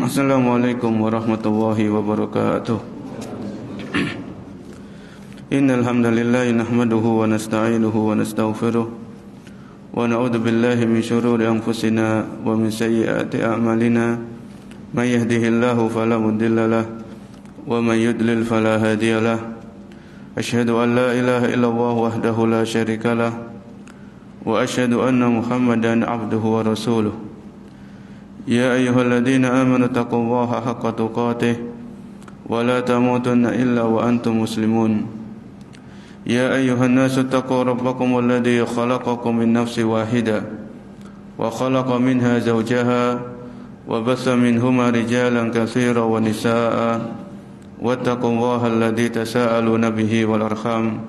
Assalamualaikum warahmatullahi wabarakatuh. Innal hamdalillah nahmaduhu wa nasta'inuhu wa nastaghfiruh wa na'udzu billahi min shururi anfusina wa min sayyiati a'malina. May yahdihillahu fala mudilla lahu wa may yudlil fala hadiya lahu. Asyhadu an la ilaha illallah wahdahu la syarika lahu wa asyhadu anna Muhammadan abduhu wa rasuluh. Ya ayyuhalladzina amanu taqullaha haqqa tuqatih wa la tamutunna illa wa antum muslimun. Ya ayyuhan nasu taqu rabbakum alladzi khalaqakum min nafsin wahidah wa khalaqa minha zawjaha wa bassa minhuma rijalan katsiran wa nisaa'a wattaqullaha alladzi tasaaluna bihi wal arham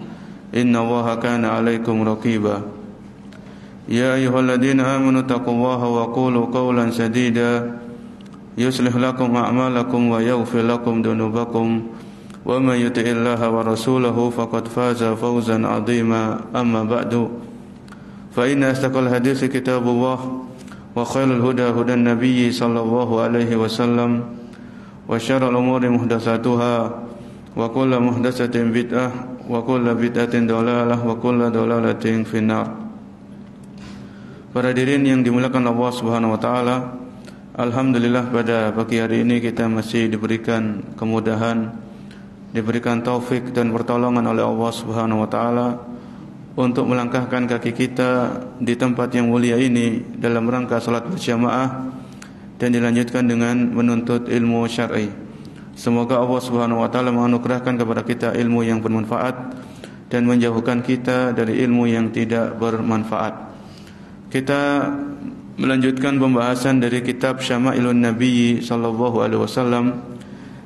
innallaha kana 'alaikum raqiba. Ya ayyuhalladzina amanu taqullaha wa qulu qawlan sadida yuslih lakum a'malakum wa yaghfir lakum dhunubakum wa may yuti'illaha wa rasulahu faqad faza fawzan 'azima. Amma ba'du, fa inna astaqal hadithi kitabullah wa khairul huda hudan nabiyyi sallallahu alaihi wasallam wa syarrul umuri muhdatsatuha wa kullu muhdatsatin bid'ah wa kullu bid'atin dhalalah wa kullu dhalalatin finnar. Para hadirin yang dimuliakan Allah Subhanahu wa taala, alhamdulillah pada pagi hari ini kita masih diberikan kemudahan, diberikan taufik dan pertolongan oleh Allah Subhanahu wa taala untuk melangkahkan kaki kita di tempat yang mulia ini dalam rangka salat berjamaah dan dilanjutkan dengan menuntut ilmu syar'i. Semoga Allah Subhanahu wa taala menganugerahkan kepada kita ilmu yang bermanfaat dan menjauhkan kita dari ilmu yang tidak bermanfaat. Kita melanjutkan pembahasan dari kitab Syama'ilun Nabi sallallahu alaihi wasallam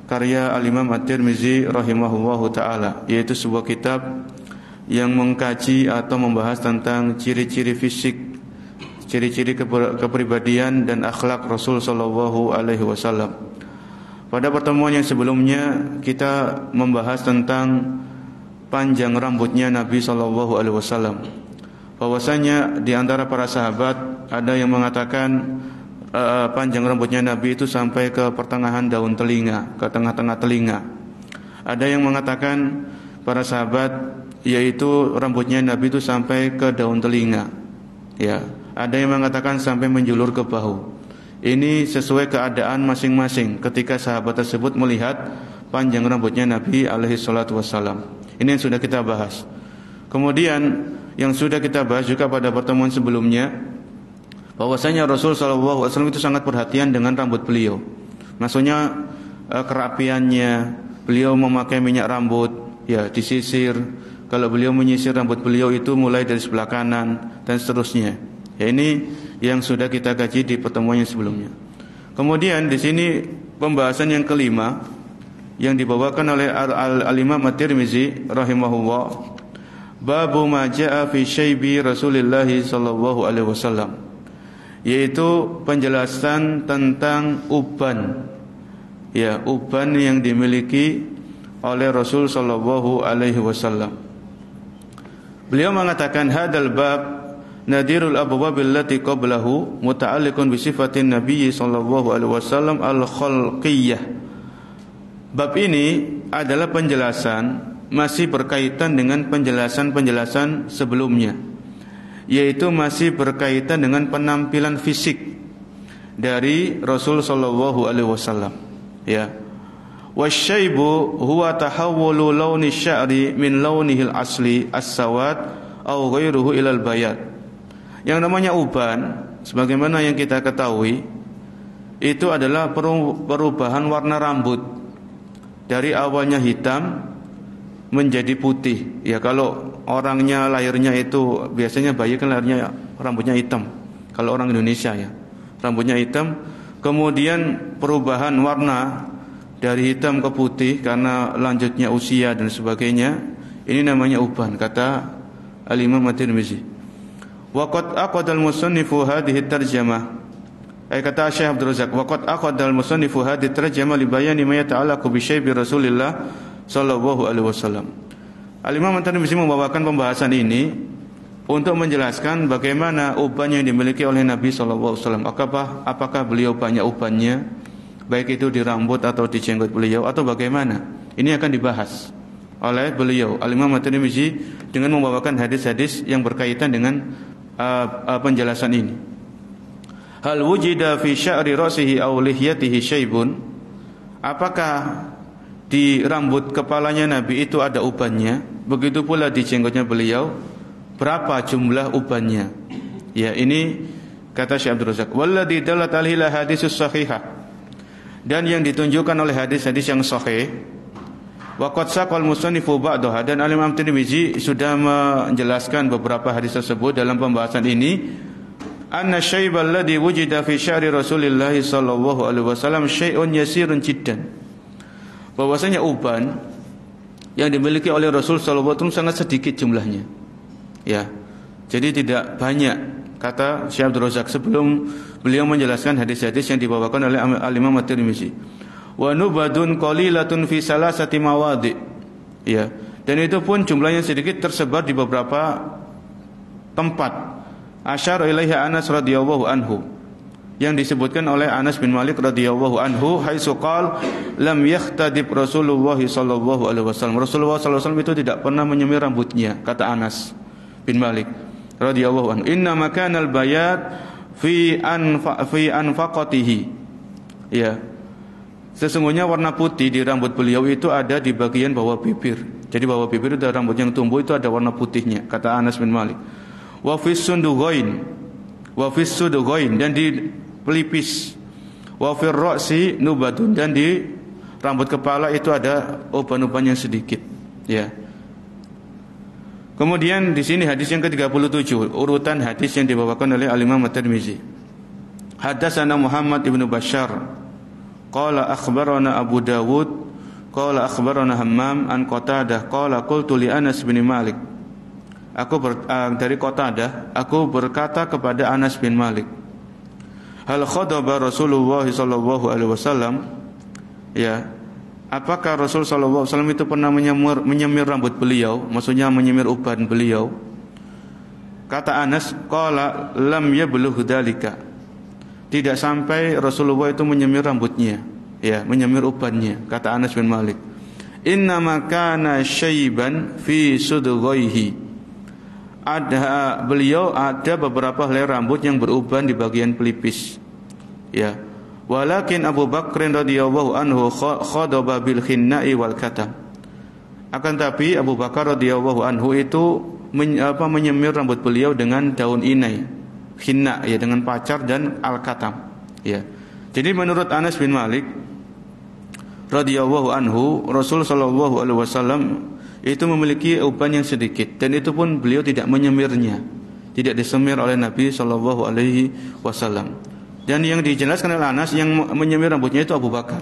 karya Al-Imam At-Tirmizi rahimahullahu taala, yaitu sebuah kitab yang mengkaji atau membahas tentang ciri-ciri fisik, ciri-ciri kepribadian dan akhlak Rasul sallallahu alaihi wasallam. Pada pertemuan yang sebelumnya kita membahas tentang panjang rambutnya Nabi sallallahu alaihi wasallam. Bahwasanya di antara para sahabat ada yang mengatakan panjang rambutnya Nabi itu sampai ke pertengahan daun telinga, ke tengah-tengah telinga. Ada yang mengatakan para sahabat yaitu rambutnya Nabi itu sampai ke daun telinga. Ya, ada yang mengatakan sampai menjulur ke bahu. Ini sesuai keadaan masing-masing ketika sahabat tersebut melihat panjang rambutnya Nabi alaihi salatu wassalam. Ini yang sudah kita bahas. Kemudian yang sudah kita bahas juga pada pertemuan sebelumnya, bahwasanya Rasul sallallahu alaihi wasallam itu sangat perhatian dengan rambut beliau. Maksudnya kerapiannya, beliau memakai minyak rambut, ya disisir. Kalau beliau menyisir rambut beliau itu mulai dari sebelah kanan dan seterusnya. Ya, ini yang sudah kita kaji di pertemuan yang sebelumnya. Kemudian di sini pembahasan yang kelima yang dibawakan oleh Al-Imam At-Tirmizi rahimahullah, Babu ma jaa fi syaibi Rasulillah sallallahu alaihi wasallam, yaitu penjelasan tentang uban. Ya, uban yang dimiliki oleh Rasul sallallahu alaihi wasallam. Beliau mengatakan hadal bab nadirul abwab allati qablahu muta'alliqun bi sifatin nabiy sallallahu alaihi wasallam al-khalqiyyah. Bab ini adalah penjelasan, masih berkaitan dengan penjelasan-penjelasan sebelumnya, yaitu masih berkaitan dengan penampilan fisik dari Rasul sallallahu alaihi wasallam. Ya. Wasyaibu huwa tahawwulu launi sya'ri min launihil asli as-sawad aw ghairuhu ilal bayad. Yang namanya uban, sebagaimana yang kita ketahui, itu adalah perubahan warna rambut dari awalnya hitam menjadi putih. Ya, kalau orangnya lahirnya itu biasanya bayi kan lahirnya rambutnya hitam. Kalau orang Indonesia ya, rambutnya hitam, kemudian perubahan warna dari hitam ke putih karena lanjutnya usia dan sebagainya. Ini namanya uban, kata Al-Imam At-Tirmizi. Wa qad aqada al-musannifu hadhihi tarjamah. Kata Syekh Abdul Razak, wa qad aqada al-musannifu hadhihi tarjamah li bayani ma yata'allaqu bi syaibi Rasulillah sallallahu alaihi wasallam. Al-Imam At-Tirmizi membawakan pembahasan ini untuk menjelaskan bagaimana uban yang dimiliki oleh Nabi sallallahu alaihi wasallam. Apakah beliau banyak ubannya, baik itu di rambut atau di jenggot beliau, atau bagaimana? Ini akan dibahas oleh beliau Al-Imam At-Tirmizi dengan membawakan hadis-hadis yang berkaitan dengan penjelasan ini. Hal wujida fi sya'ri ra'sihi aw lihyatihi syaibun? Apakah di rambut kepalanya Nabi itu ada ubannya? Begitu pula di jenggotnya beliau, berapa jumlah ubannya? Ya, ini kata Syekh Abdul Razak, walladzi dalat alaihi haditsus sahihah, dan yang ditunjukkan oleh hadis-hadis yang sahih. Wa qad saqal musannifu ba'daha, dan Al-Imam Tirmizi sudah menjelaskan beberapa hadis tersebut dalam pembahasan ini. Anna syaibal ladzi wujida fi sya'ri Rasulillah sallallahu alaihi wasallam syai'un yasirun jiddan. Bahwasanya uban yang dimiliki oleh Rasul sallallahu alaihi wasallam sangat sedikit jumlahnya. Ya. Jadi tidak banyak, kata Syekh Abdul Razak sebelum beliau menjelaskan hadis-hadis yang dibawakan oleh Al-Imam At-Tirmizi. Wa nubadun qalilatun fi salasati mawadi'. Ya. Dan itu pun jumlahnya sedikit, tersebar di beberapa tempat. Asyara ilaiha Anas radhiyallahu anhu, yang disebutkan oleh Anas bin Malik radhiyallahu anhu, haitsu qala lam yakhtadib Rasulullah sallallahu alaihi wasallam. Rasulullah sallallahu alaihi wasallam itu tidak pernah menyemir rambutnya, kata Anas bin Malik radhiyallahu anhu. Inna makanal bayat fi anfaqatihi. Ya. Sesungguhnya warna putih di rambut beliau itu ada di bagian bawah bibir. Jadi bawah bibir itu rambut yang tumbuh itu ada warna putihnya, kata Anas bin Malik. Wa fis sundugoin, dan di pelipis. Wa fir ra'si nubatun, dan di rambut kepala itu ada uban-uban yang sedikit. Ya. Kemudian di sini hadis yang ke-37, urutan hadis yang dibawakan oleh Al-Imam At-Tirmizi. Hadatsana Muhammad ibnu Bashar qala akhbarana Abu Dawud qala akhbarana Hammam an Qatadah qala qultu li Anas bin Malik. Dari Qatadah, aku berkata kepada Anas bin Malik, hal khadaba Rasulullah sallallahu alaihi wasallam? Ya, apakah Rasul sallallahu alaihi wasallam itu pernah menyemir rambut beliau, maksudnya menyemir uban beliau? Kata Anas, qala lam yablugh dzalika. Tidak sampai Rasulullah itu menyemir rambutnya, ya, menyemir ubannya, kata Anas bin Malik. Inna ma kana syaiban fi sudghaihi. Beliau ada beberapa helai rambut yang beruban di bagian pelipis. Ya. Walakin Abu Bakr radhiyallahu anhu khadaba bil khinna'i wal katam. Akan tapi Abu Bakar radhiyallahu anhu itu menyemir rambut beliau dengan daun inai, khinna, ya, dengan pacar, dan al-katam. Ya. Jadi menurut Anas bin Malik radhiyallahu anhu, Rasul sallallahu alaihi wasallam itu memiliki uban yang sedikit, dan itu pun beliau tidak menyemirnya, tidak disemir oleh Nabi sallallahu alaihi wasallam. Dan yang dijelaskan oleh Anas, yang menyemir rambutnya itu Abu Bakar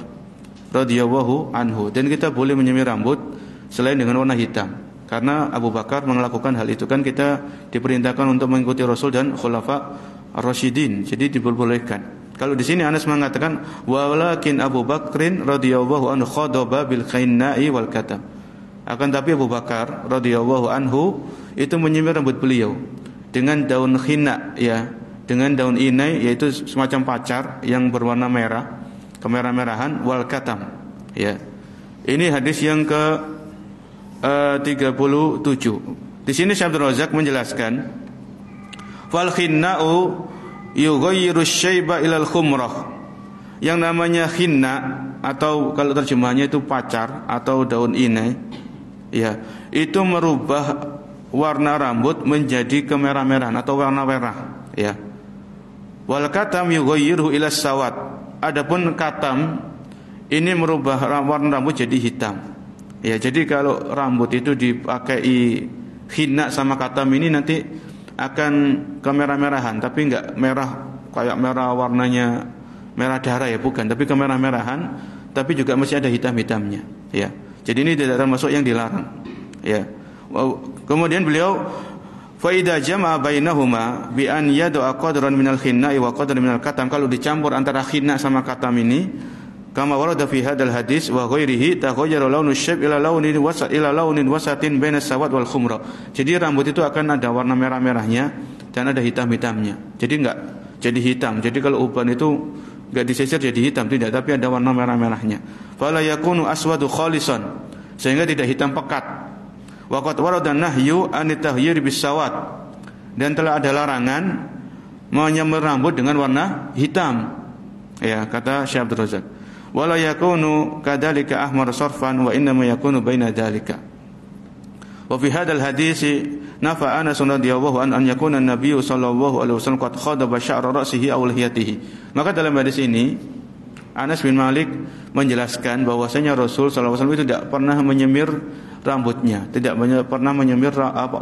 radhiyallahu anhu. Dan kita boleh menyemir rambut selain dengan warna hitam, karena Abu Bakar melakukan hal itu. Kan kita diperintahkan untuk mengikuti Rasul dan Khulafa Ar-Rasyidin, jadi diperbolehkan. Kalau di sini Anas mengatakan walakin Abu Bakrin radhiyallahu anhu khadaba bil khinna'i wal katam. Akan tapi Abu Bakar radhiyallahu anhu itu menyemir rambut beliau dengan daun khinna, ya, dengan daun inai, yaitu semacam pacar yang berwarna merah, kemerah-merahan, wal katam. Ya. Ini hadis yang ke 37. Di sini Syekh Abdul Razak menjelaskan, fal khinna'u yughayyiru syaiba ilal khumrah. Yang namanya khinna, atau kalau terjemahannya itu pacar atau daun inai, ya, itu merubah warna rambut menjadi kemerah-merahan atau warna merah, ya. Wal katam yughayyiru ila sawad. Adapun katam ini merubah warna rambut jadi hitam. Ya, jadi kalau rambut itu dipakai khinna sama katam ini nanti akan kemerah-merahan, tapi enggak merah kayak merah warnanya merah darah, ya, bukan, tapi kemerah-merahan, tapi juga masih ada hitam-hitamnya, ya. Jadi ini tidak termasuk yang dilarang, ya. Kemudian beliau fa idza jama'a bainahuma bi an yad'a qadran minal khinna'i wa qadran minal katam. Kalau dicampur antara khinna sama katam ini, kama warada fi hadzal hadis wa ghairihi taghayyara launu syab ila launin wasatin baina sawad wal khumra. Jadi rambut itu akan ada warna merah-merahnya dan ada hitam-hitamnya. Jadi enggak jadi hitam. Jadi kalau uban itu enggak disisir jadi hitam, tidak, tapi ada warna merah-merahnya. Fala yakunu aswadu khalisan, sehingga tidak hitam pekat. Wa qad warada nahyu an tahyir bis sawad, dan telah ada larangan menyemir rambut dengan warna hitam. Ya, kata Syekh Abdul Razak. Wala yakunu kadzalika ahmar sarfan wa inna ma yakunu baina dzalika. Wa fi hadzal hadisi nafa Anas radhiyallahu an yakuna an-nabiy sallallahu alaihi wasallam qad khadaba sya'ra ra'sihi aw lihiyatihi. Maka dalam hadis ini Anas bin Malik menjelaskan bahwasanya Rasul sallallahu alaihi wasallam itu tidak pernah menyemir rambutnya, tidak pernah menyemir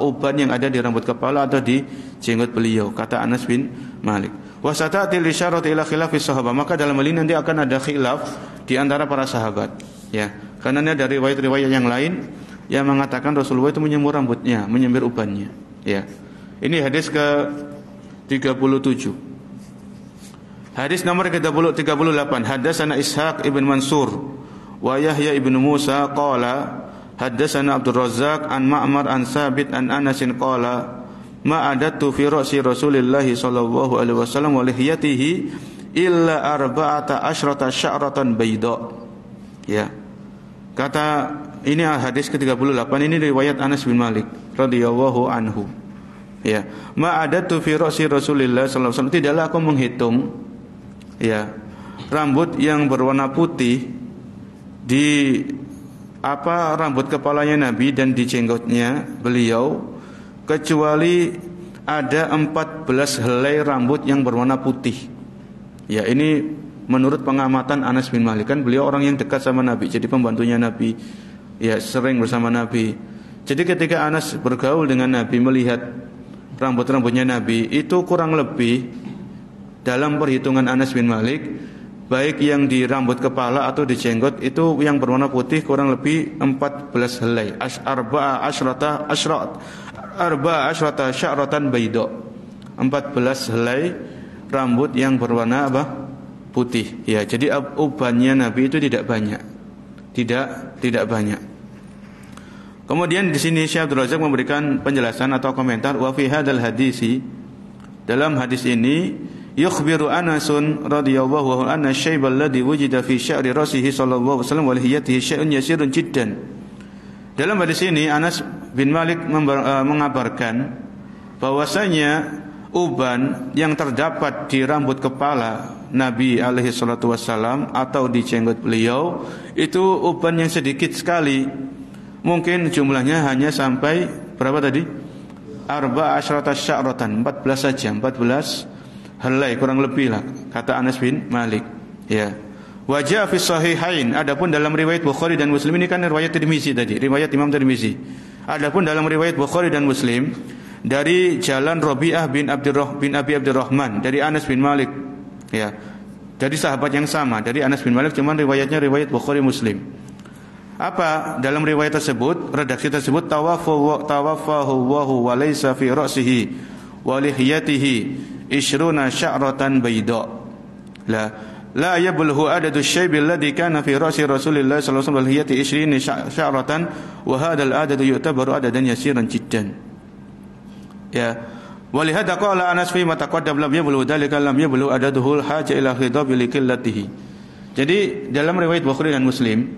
uban yang ada di rambut kepala atau di jenggot beliau, kata Anas bin Malik. Wa sata'til isyarat ila khilafis sahabat, maka dalam hal ini nanti akan ada khilaf di antara para sahabat, ya. Karena ada riwayat-riwayat yang lain yang mengatakan Rasulullah itu menyemir rambutnya, menyemir ubannya, ya. Ini hadis ke-37. Hadis nomor 38, hadatsana Ishaq ibn Mansur wa Yahya ibn Musa qala hadatsana Abdul Razzaq an Ma'mar an Sabit an Anas qala ma adatu fi ra'si Rasulillah sallallahu alaihi wasallam wa lihiyatihi illa arba'ata asyrata sya'ratan bayda. Ya. Kata ini hadis ke-38, ini riwayat Anas bin Malik radhiyallahu anhu. Ya. Ma adatu fi ra'si Rasulillah sallallahu alaihi wasallam, tidaklah aku menghitung, ya, rambut yang berwarna putih di rambut kepalanya Nabi dan di jenggotnya beliau, kecuali ada 14 helai rambut yang berwarna putih. Ya, ini menurut pengamatan Anas bin Malik, kan beliau orang yang dekat sama Nabi, jadi pembantunya Nabi, ya, sering bersama Nabi. Jadi ketika Anas bergaul dengan Nabi, melihat rambut-rambutnya Nabi, itu kurang lebih dalam perhitungan Anas bin Malik, baik yang di rambut kepala atau di jenggot, itu yang berwarna putih kurang lebih 14 helai. Arba'a asyrata sya'ratan bayda. 14 helai rambut yang berwarna putih. Ya, jadi ubannya Nabi itu tidak banyak. Tidak banyak. Kemudian di sini Syekh Abdul Razak memberikan penjelasan atau komentar, wa fi hadzal hadisi, dalam hadis ini yukhbiru Anasun radhiyallahu anhu syaiba alladhi wujida fi sya'ri rasihi sallallahu alaihi wasallam wa lihiyatihi syai'un yasirun jiddan. Dalam hadis ini Anas bin Malik mengabarkan bahwasanya uban yang terdapat di rambut kepala Nabi alaihi salatu wasallam atau di jenggot beliau itu uban yang sedikit sekali. Mungkin jumlahnya hanya sampai berapa tadi? Arba'a asyrata sya'ratan, 14 saja, 14 helai kurang lebih lah, kata Anas bin Malik. Ya. Wajah fi sahihain, adapun dalam riwayat Bukhari dan Muslim, ini kan riwayat Tirmizi tadi, riwayat Imam Tirmizi. Adapun dalam riwayat Bukhari dan Muslim dari jalan Rabi'ah bin Abi Abdurrahman dari Anas bin Malik. Ya. Dari sahabat yang sama, dari Anas bin Malik, cuman riwayatnya riwayat Bukhari Muslim. Apa dalam riwayat tersebut, redaksi tersebut, tawaffahu wa laysa fi ra'sihi wa lihiyatihi ishruna sya'ratan bayda. La yablughu adadu syayb alladhi kana fi ra'si Rasulillah sallallahu alaihi wasallam lihiyati 20 sya'ratan wa hadzal adadu yu'tabaru adadan yasiran jiddan. Ya. Walihada qala Anas fi ma taqaddam lam yablughu dzalika lam yablughu adaduhu haja ila khidab likillatihi. Jadi dalam riwayat Bukhari dan Muslim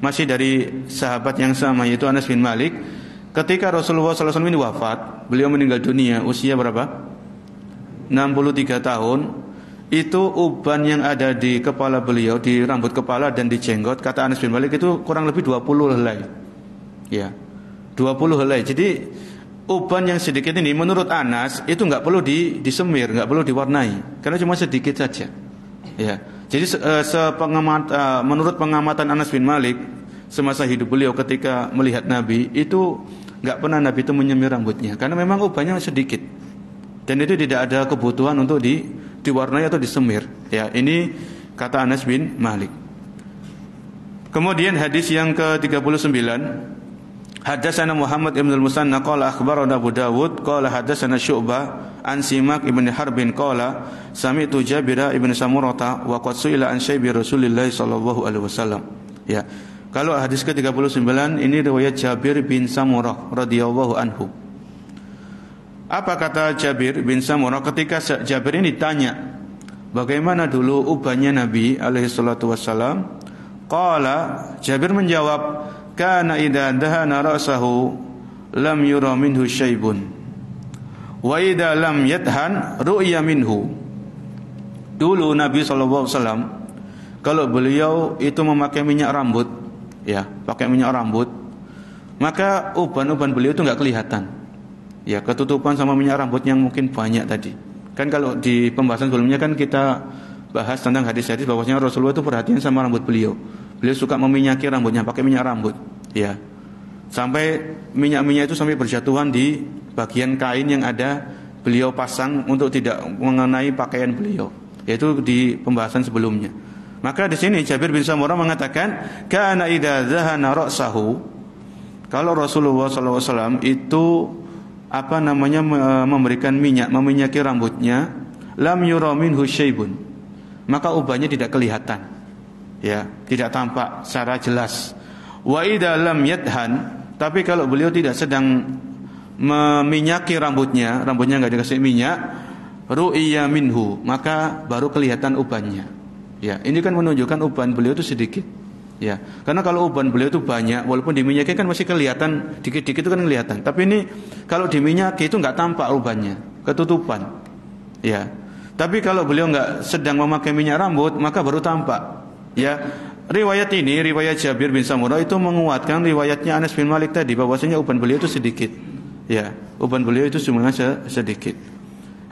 masih dari sahabat yang sama, yaitu Anas bin Malik, ketika Rasulullah sallallahu alaihi wasallam ini wafat, beliau meninggal dunia usia berapa? 63 tahun. Itu uban yang ada di kepala beliau, di rambut kepala dan di jenggot, kata Anas bin Malik, itu kurang lebih 20 helai. Ya. 20 helai. Jadi uban yang sedikit ini menurut Anas itu enggak perlu disemir, enggak perlu diwarnai, karena cuma sedikit saja. Ya. Jadi menurut pengamatan Anas bin Malik semasa hidup beliau ketika melihat Nabi, itu enggak pernah Nabi itu menyemir rambutnya, karena memang ubannya sedikit. Dan itu tidak ada kebutuhan untuk diwarnai atau disemir. Ya, ini kata Anas bin Malik. Kemudian hadis yang ke-39, Haddatsana Muhammad ibn al-Musanna qala akhbarana Abu Dawud qala haddatsana Syu'bah an Simak ibn Harbin qala sami'tu Jabir ibn Samurah wa qad su'ila an syaibi Rasulillah sallallahu alaihi wasallam. Ya. Kalau hadis ke-39 ini riwayat Jabir bin Samurah radhiyallahu anhu. Apa kata Jabir bin Samurah ketika Jabir ini ditanya bagaimana dulu ubannya Nabi alaihi salatu wasallam? Qala Jabir menjawab, kana idza dahana ra'sahu lam yura minhu syaibun wa idza lam yadhan ru'ya minhu. Dulu Nabi sallallahu alaihi wasallam kalau beliau itu memakai minyak rambut, ya, pakai minyak rambut, maka uban-uban beliau itu enggak kelihatan. Ya, ketutupan sama minyak rambut yang mungkin banyak tadi. Kan kalau di pembahasan sebelumnya kan kita bahas tentang hadis-hadis bahwasanya Rasulullah itu perhatian sama rambut beliau. Beliau suka meminyaki rambutnya, pakai minyak rambut, ya. Sampai minyak-minyak itu sampai berjatuhan di bagian kain yang ada beliau pasang untuk tidak mengenai pakaian beliau. Yaitu di pembahasan sebelumnya. Maka di sini Jabir bin Samurah mengatakan, kana idza dhahana ra'sahu, kalau Rasulullah SAW itu memberikan minyak, meminyaki rambutnya, lam yura minhu syaibun, maka ubannya tidak kelihatan. Ya, tidak tampak secara jelas. Wa idza lam yadhan, tapi kalau beliau tidak sedang meminyaki rambutnya enggak dikasih minyak, ru'ya minhu, maka baru kelihatan ubannya. Ya, ini kan menunjukkan uban beliau itu sedikit. Ya, karena kalau uban beliau itu banyak, walaupun diminyaki kan masih kelihatan, dikit-dikit itu kan kelihatan. Tapi ini kalau diminyaki itu enggak tampak ubannya, ketutupan. Ya. Tapi kalau beliau enggak sedang memakai minyak rambut, maka baru tampak. Ya, riwayat ini, riwayat Jabir bin Samurah itu menguatkan riwayatnya Anas bin Malik tadi bahwasanya uban beliau itu sedikit. Ya, uban beliau itu sebenarnya sedikit.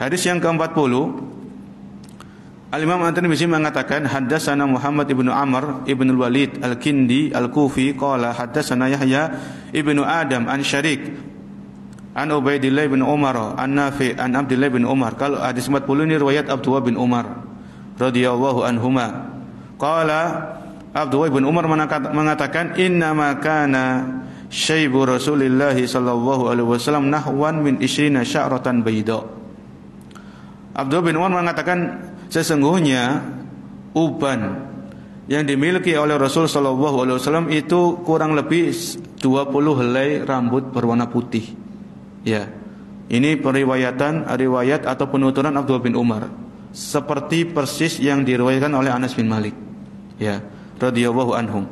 Hadis yang ke-40, Al-Imam At-Tirmidzi mengatakan haddatsana Muhammad ibnu Amr ibnu Walid Al-Kindi Al-Kufi qala haddatsana Yahya ibnu Adam an Syarik an Ubaidillah bin Umar an Nafi an Abdullah bin Umar. Kalau hadis 40 ini riwayat Abdullah bin Umar radhiyallahu anhuma. Qala Abdullah bin Umar mengatakan innama kana syaibu Rasulillah sallallahu alaihi wasallam nahwan min 20 sya'ratan bayda. Abdullah bin Umar mengatakan sesungguhnya uban yang dimiliki oleh Rasul sallallahu alaihi wasallam itu kurang lebih 20 helai rambut berwarna putih. Ya. Ini riwayat atau penuturan Abdullah bin Umar, seperti persis yang diriwayatkan oleh Anas bin Malik. Ya, radhiyallahu anhum.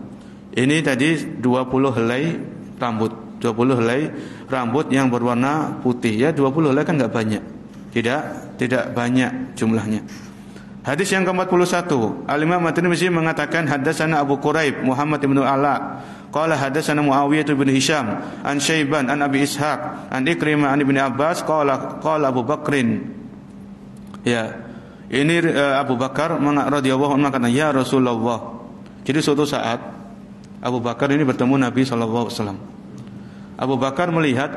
Ini tadi 20 helai rambut, 20 helai rambut yang berwarna putih. Ya, 20 helai kan enggak banyak. Tidak banyak jumlahnya. Hadis yang ke-41, Al-Imam At-Tirmidzi mengatakan haddatsana Abu Quraib Muhammad bin Ala qala haddatsana Muawiyah bin Hisham an Syaiban an Abi Ishaq an Ikrimah an Ibnu Abbas qala Abu Bakrin. Ya. Ini Abu Bakar radhiyallahu anhu mengatakan, ya Rasulullah. Jadi suatu saat Abu Bakar ini bertemu Nabi sallallahu alaihi wasallam. Abu Bakar melihat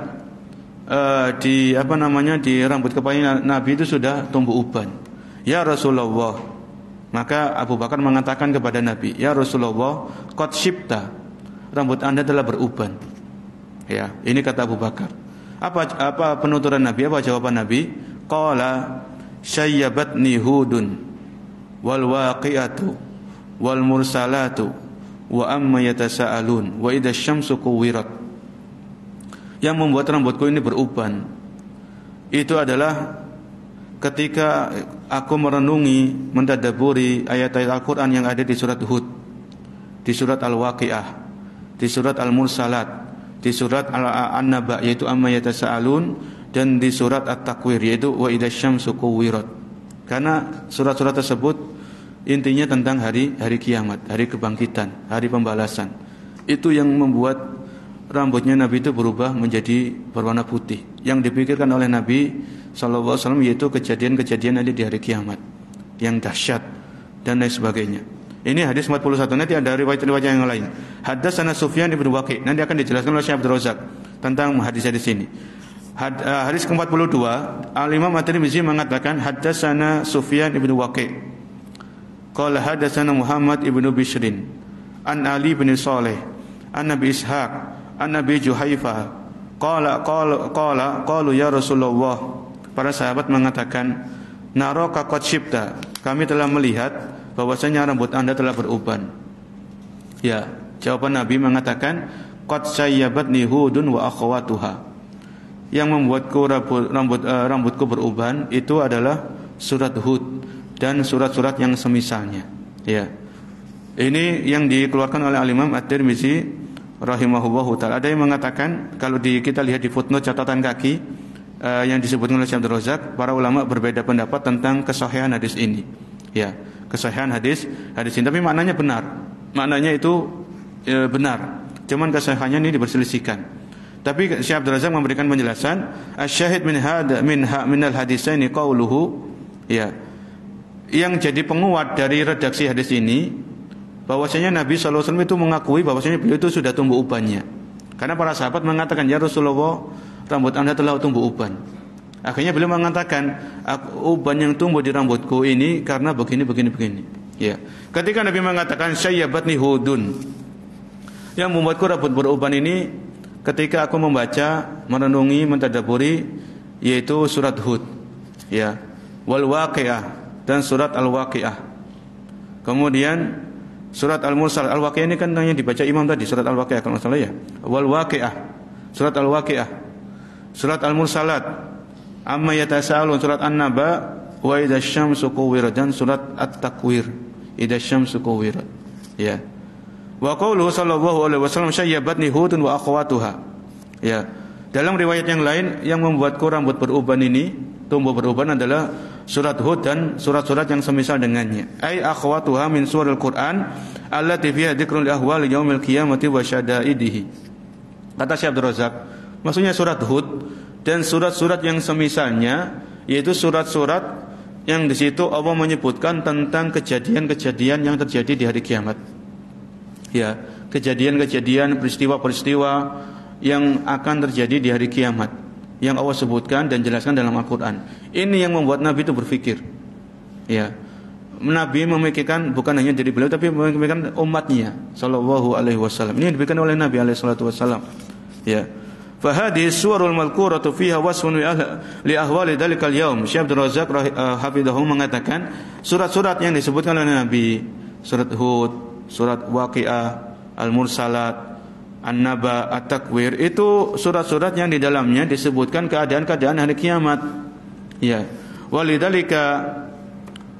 di rambut kepala Nabi itu sudah tumbuh uban. Ya Rasulullah. Maka Abu Bakar mengatakan kepada Nabi, ya Rasulullah, qad syibta, rambut Anda telah beruban. Ya, ini kata Abu Bakar. Apa penuturan Nabi? Apa jawaban Nabi? Qala syayyabatni hudun wal waqi'atu wal mursalatu wa amma yatasaalun wa idza syamsu kuwirat. Yang membuat rambutku ini beruban itu adalah ketika aku merenungi, mentadabburi ayat-ayat Al-Qur'an yang ada di surat Hud, di surat Al-Waqi'ah, di surat Al-Mursalat, di surat An-Naba yaitu amma yatasaalun, dan di surat At-Takwir yaitu wa idza syamsu kuwirat. Karena surat-surat tersebut intinya tentang hari kiamat, hari kebangkitan, hari pembalasan. Itu yang membuat rambutnya Nabi itu berubah menjadi berwarna putih. Yang dipikirkan oleh Nabi sallallahu alaihi wasallam yaitu kejadian-kejadian nanti di hari kiamat yang dahsyat dan lain sebagainya. Ini hadis 41. Nanti ada riwayat-riwayat yang lain. Haddatsana Sufyan bin Waqi'. Nanti akan dijelaskan oleh Syekh Abdul Razak tentang hadis-hadis ini. Hadis ke-42, Al-Imam At-Tirmidzi mengatakan haddatsana Sufyan bin Waqi'. Qala haddatsana Muhammad ibnu Bishrin an Ali bin Saleh an Nabi Ishaq an Nabi Juhaifa qalu ya Rasulullah. Para sahabat mengatakan, naraka qad syibta, kami telah melihat bahwasanya rambut Anda telah beruban. Ya, jawaban Nabi mengatakan, qad sayyabatni Hudun wa akhawatuha. Yang membuatku rambutku beruban itu adalah surat Hud dan surat-surat yang semisalnya. Ya. Ini yang dikeluarkan oleh Al-Imam At-Tirmizi rahimahullahu taala. Ada yang mengatakan, kalau kita lihat di footnote catatan kaki yang disebutkan oleh Syekh Abdul Razak, para ulama berbeda pendapat tentang kesahihan hadis ini. Ya, kesahihan hadis ini, tapi maknanya benar. Maknanya itu benar. Cuman kesahihannya ini diperselisihkan. Tapi Syekh Abdul Razak memberikan penjelasan, asy-syahid min al-hadisaini qauluhu, ya. Yang jadi penguat dari redaksi hadis ini bahwasanya Nabi sallallahu alaihi wasallam itu mengakui bahwasanya beliau itu sudah tumbuh ubannya. Karena para sahabat mengatakan, ya Rasulullah, rambut Anda telah tumbuh uban. Akhirnya beliau mengatakan, uban yang tumbuh di rambutku ini karena begini. Ya. Ketika Nabi mengatakan sayyabatni Hudun, yang membuatku rambut beruban ini ketika aku membaca, merenungi, mentadabburi, yaitu surat Hud, ya, wal waqiah dan surat al-waqiah. Kemudian surat al-mursal, al-waqiah ini kan yang dibaca imam tadi, surat al-waqiah kalau salah ya. Wal waqiah, surat al-waqiah. Surat al-mursalat, amma yatasaalun, surat an-naba, wa idza syamsu kuwirat, dan surat at-takwir, idza syamsu kuwirat. Ya. Wa qauluhu sallallahu alaihi wasallam sayyabatni Hudun wa akhawatuha. Ya. Dalam riwayat yang lain, yang membuatku rambut beruban ini, tumbuh beruban adalah surat Hud dan surat-surat yang semisal dengannya. Ai akhawatuha min suril Quran allati fiha dzikrul ahwal yaumil qiyamati wa syada'idihi. Kata Syekh Abdul Razak, maksudnya surat Hud dan surat-surat yang semisalnya, yaitu surat-surat yang di situ Allah menyebutkan tentang kejadian-kejadian yang terjadi di hari kiamat. Ya, kejadian-kejadian, peristiwa-peristiwa yang akan terjadi di hari kiamat yang Allah sebutkan dan jelaskan dalam Al-Qur'an. Ini yang membuat Nabi itu berpikir. Ya. Nabi memikirkan bukan hanya diri beliau tapi memikirkan umatnya sallallahu alaihi wasallam. Ini diberikan oleh Nabi alaihi salatu wasallam. Ya. Fa hadhihi suwarul malkuratu fiha wasfun li ahwali dalikal yaum. Syekh Abdul Razak hafidhahu mengatakan, surat-surat yang disebutkan oleh Nabi, surat Hud, surat Waqiah, Al-Mursalat, An-Naba, At-Takwir, itu surat-surat yang di dalamnya disebutkan keadaan-keadaan hari kiamat. Ya. Walidzalika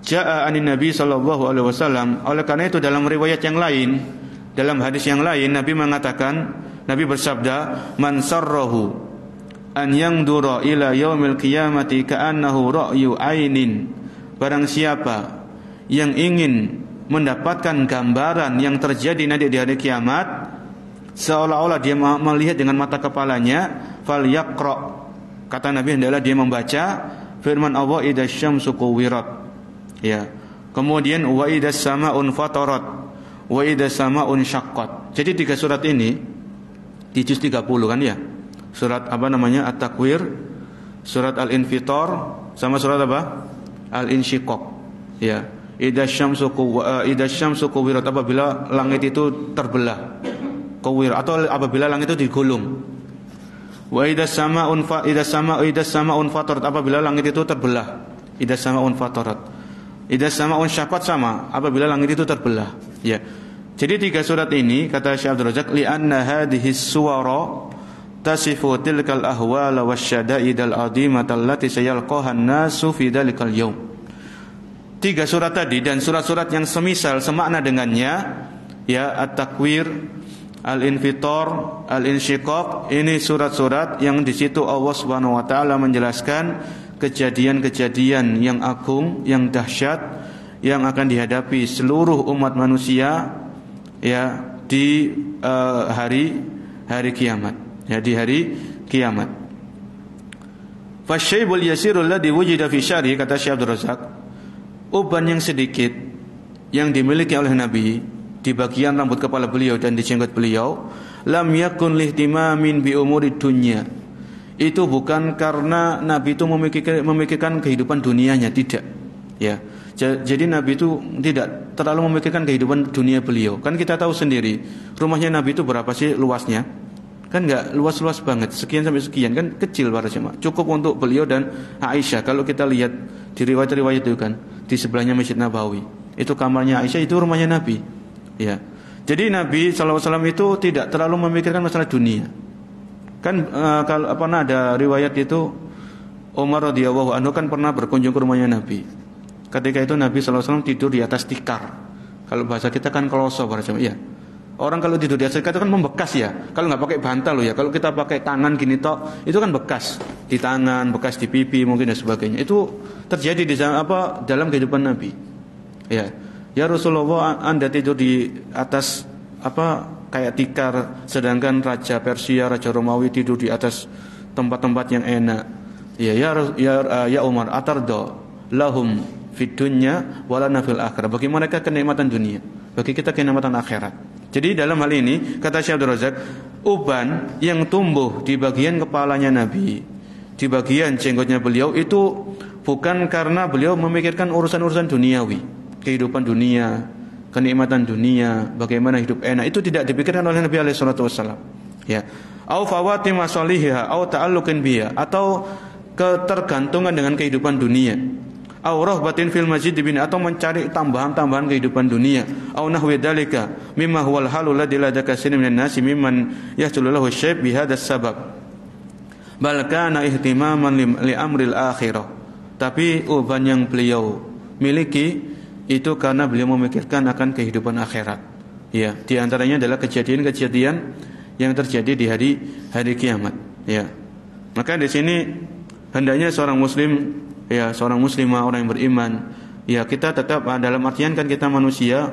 jaa anin Nabi sallallahu alaihi wasallam. Oleh karena itu dalam riwayat yang lain, dalam hadis yang lain, Nabi mengatakan, Nabi bersabda, man sarrahu an yangdura ila yaumil qiyamati ka'annahu ra'yu ainin. Barang siapa yang ingin mendapatkan gambaran yang terjadi nanti di hari kiamat seolah-olah dia melihat dengan mata kepalanya, falyaqra, kata Nabi, hendaklah dia membaca firman Allah, idza syamsu kuwirat. Ya. Kemudian wa idza samaa'un fatarat wa idza samaa'un syaqqat. Jadi 3 surat ini di juz 30 kan ya. Surat apa namanya? At-Takwir, surat Al-Infitar, sama surat apa? Al-Insyiqaq. Ya. Idza syamsu kuwirat, apabila langit itu terbelah. Kuwir, atau apabila langit itu digulung. Wa idza samaa'un fatarat, apabila langit itu terbelah. Idza samaa'un fatarat. Idza samaa'un syaqqat, sama apabila langit itu terbelah. Ya. Jadi 3 surat ini, kata Syekh Abdul Razak, li anna hadhihi suwara tasifu tilkal ahwal wasyada'id al-'azimata allati sayalqaha an-nasu fi dalikal yaum. 3 surat tadi dan surat-surat yang semisal semakna dengannya, ya, At-Takwir, Al-Infitar, Al-Insyiqaq, ini surat-surat yang di situ Allah Subhanahu wa taala menjelaskan kejadian-kejadian yang agung, yang dahsyat yang akan dihadapi seluruh umat manusia, ya, di hari kiamat, ya, di hari kiamat. Fasyaibul yasirul ladzi wujida fi syar'i, kata Syekh Abdul Razak, uban yang sedikit yang dimiliki oleh Nabi di bagian rambut kepala beliau dan di jenggot beliau, lam yakun lihtimamin bi umuri dunya. Itu bukan karena Nabi itu memikirkan kehidupan dunianya, tidak. Ya. Jadi Nabi itu tidak terlalu memikirkan kehidupan dunia beliau. Kan kita tahu sendiri, rumahnya Nabi itu berapa sih luasnya? Kan enggak luas-luas banget, sekian sampai sekian, kan kecil para jemaah. Cukup untuk beliau dan Aisyah. Kalau kita lihat di riwayat-riwayat itu kan, di sebelahnya Masjid Nabawi. Itu kamarnya Aisyah, itu rumahnya Nabi. Ya. Jadi Nabi SAW itu tidak terlalu memikirkan masalah dunia. Kan kalau pernah ada riwayat itu Umar radhiyallahu anhu kan pernah berkunjung ke rumahnya Nabi. Ketika itu Nabi SAW tidur di atas tikar. Kalau bahasa kita kan kloso para jemaah. Ya. Orang kalau tidur di atas tikar itu kan membekas ya. Kalau nggak pakai bantal loh ya. Kalau kita pakai tangan gini tok, itu kan bekas di tangan, bekas di pipi mungkin dan sebagainya. Itu terjadi di dalam kehidupan Nabi. Ya. Ya Rasulullah, Anda tidur di atas kayak tikar, sedangkan Raja Persia, Raja Romawi tidur di atas tempat-tempat yang enak. Ya Umar, atardo lahum fid dunya walana fil akhirah. Bagi mereka kenikmatan dunia, bagi kita kenikmatan akhirat. Jadi dalam hal ini kata Syekh Abdul Razak, uban yang tumbuh di bagian kepalanya Nabi, di bagian jenggotnya beliau itu bukan karena beliau memikirkan urusan-urusan duniawi, kehidupan dunia, kenikmatan dunia, bagaimana hidup enak, itu tidak dipikirkan oleh Nabi alaihi salatu wasallam. Ya. Au fawati masalihiha au ta'alluqin biha, atau ketergantungan dengan kehidupan dunia. Au rahbatin fil masjid bin, atau mencari tambahan-tambahan kehidupan dunia. Au nahwi dzalika mimma huwal halul ladzi ladaka sinin minan nasi mimman yahsulu lahu syai' bi hadzal sabab. Bal kana ihtimaman li amril akhirah. Tapi uban yang beliau miliki itu karena beliau memikirkan akan kehidupan akhirat. Ya, di antaranya adalah kejadian-kejadian yang terjadi di hari kiamat. Ya. Maka di sini hendaknya seorang muslim, ya, seorang muslimah, orang yang beriman, ya, kita tetap dalam artian kan kita manusia,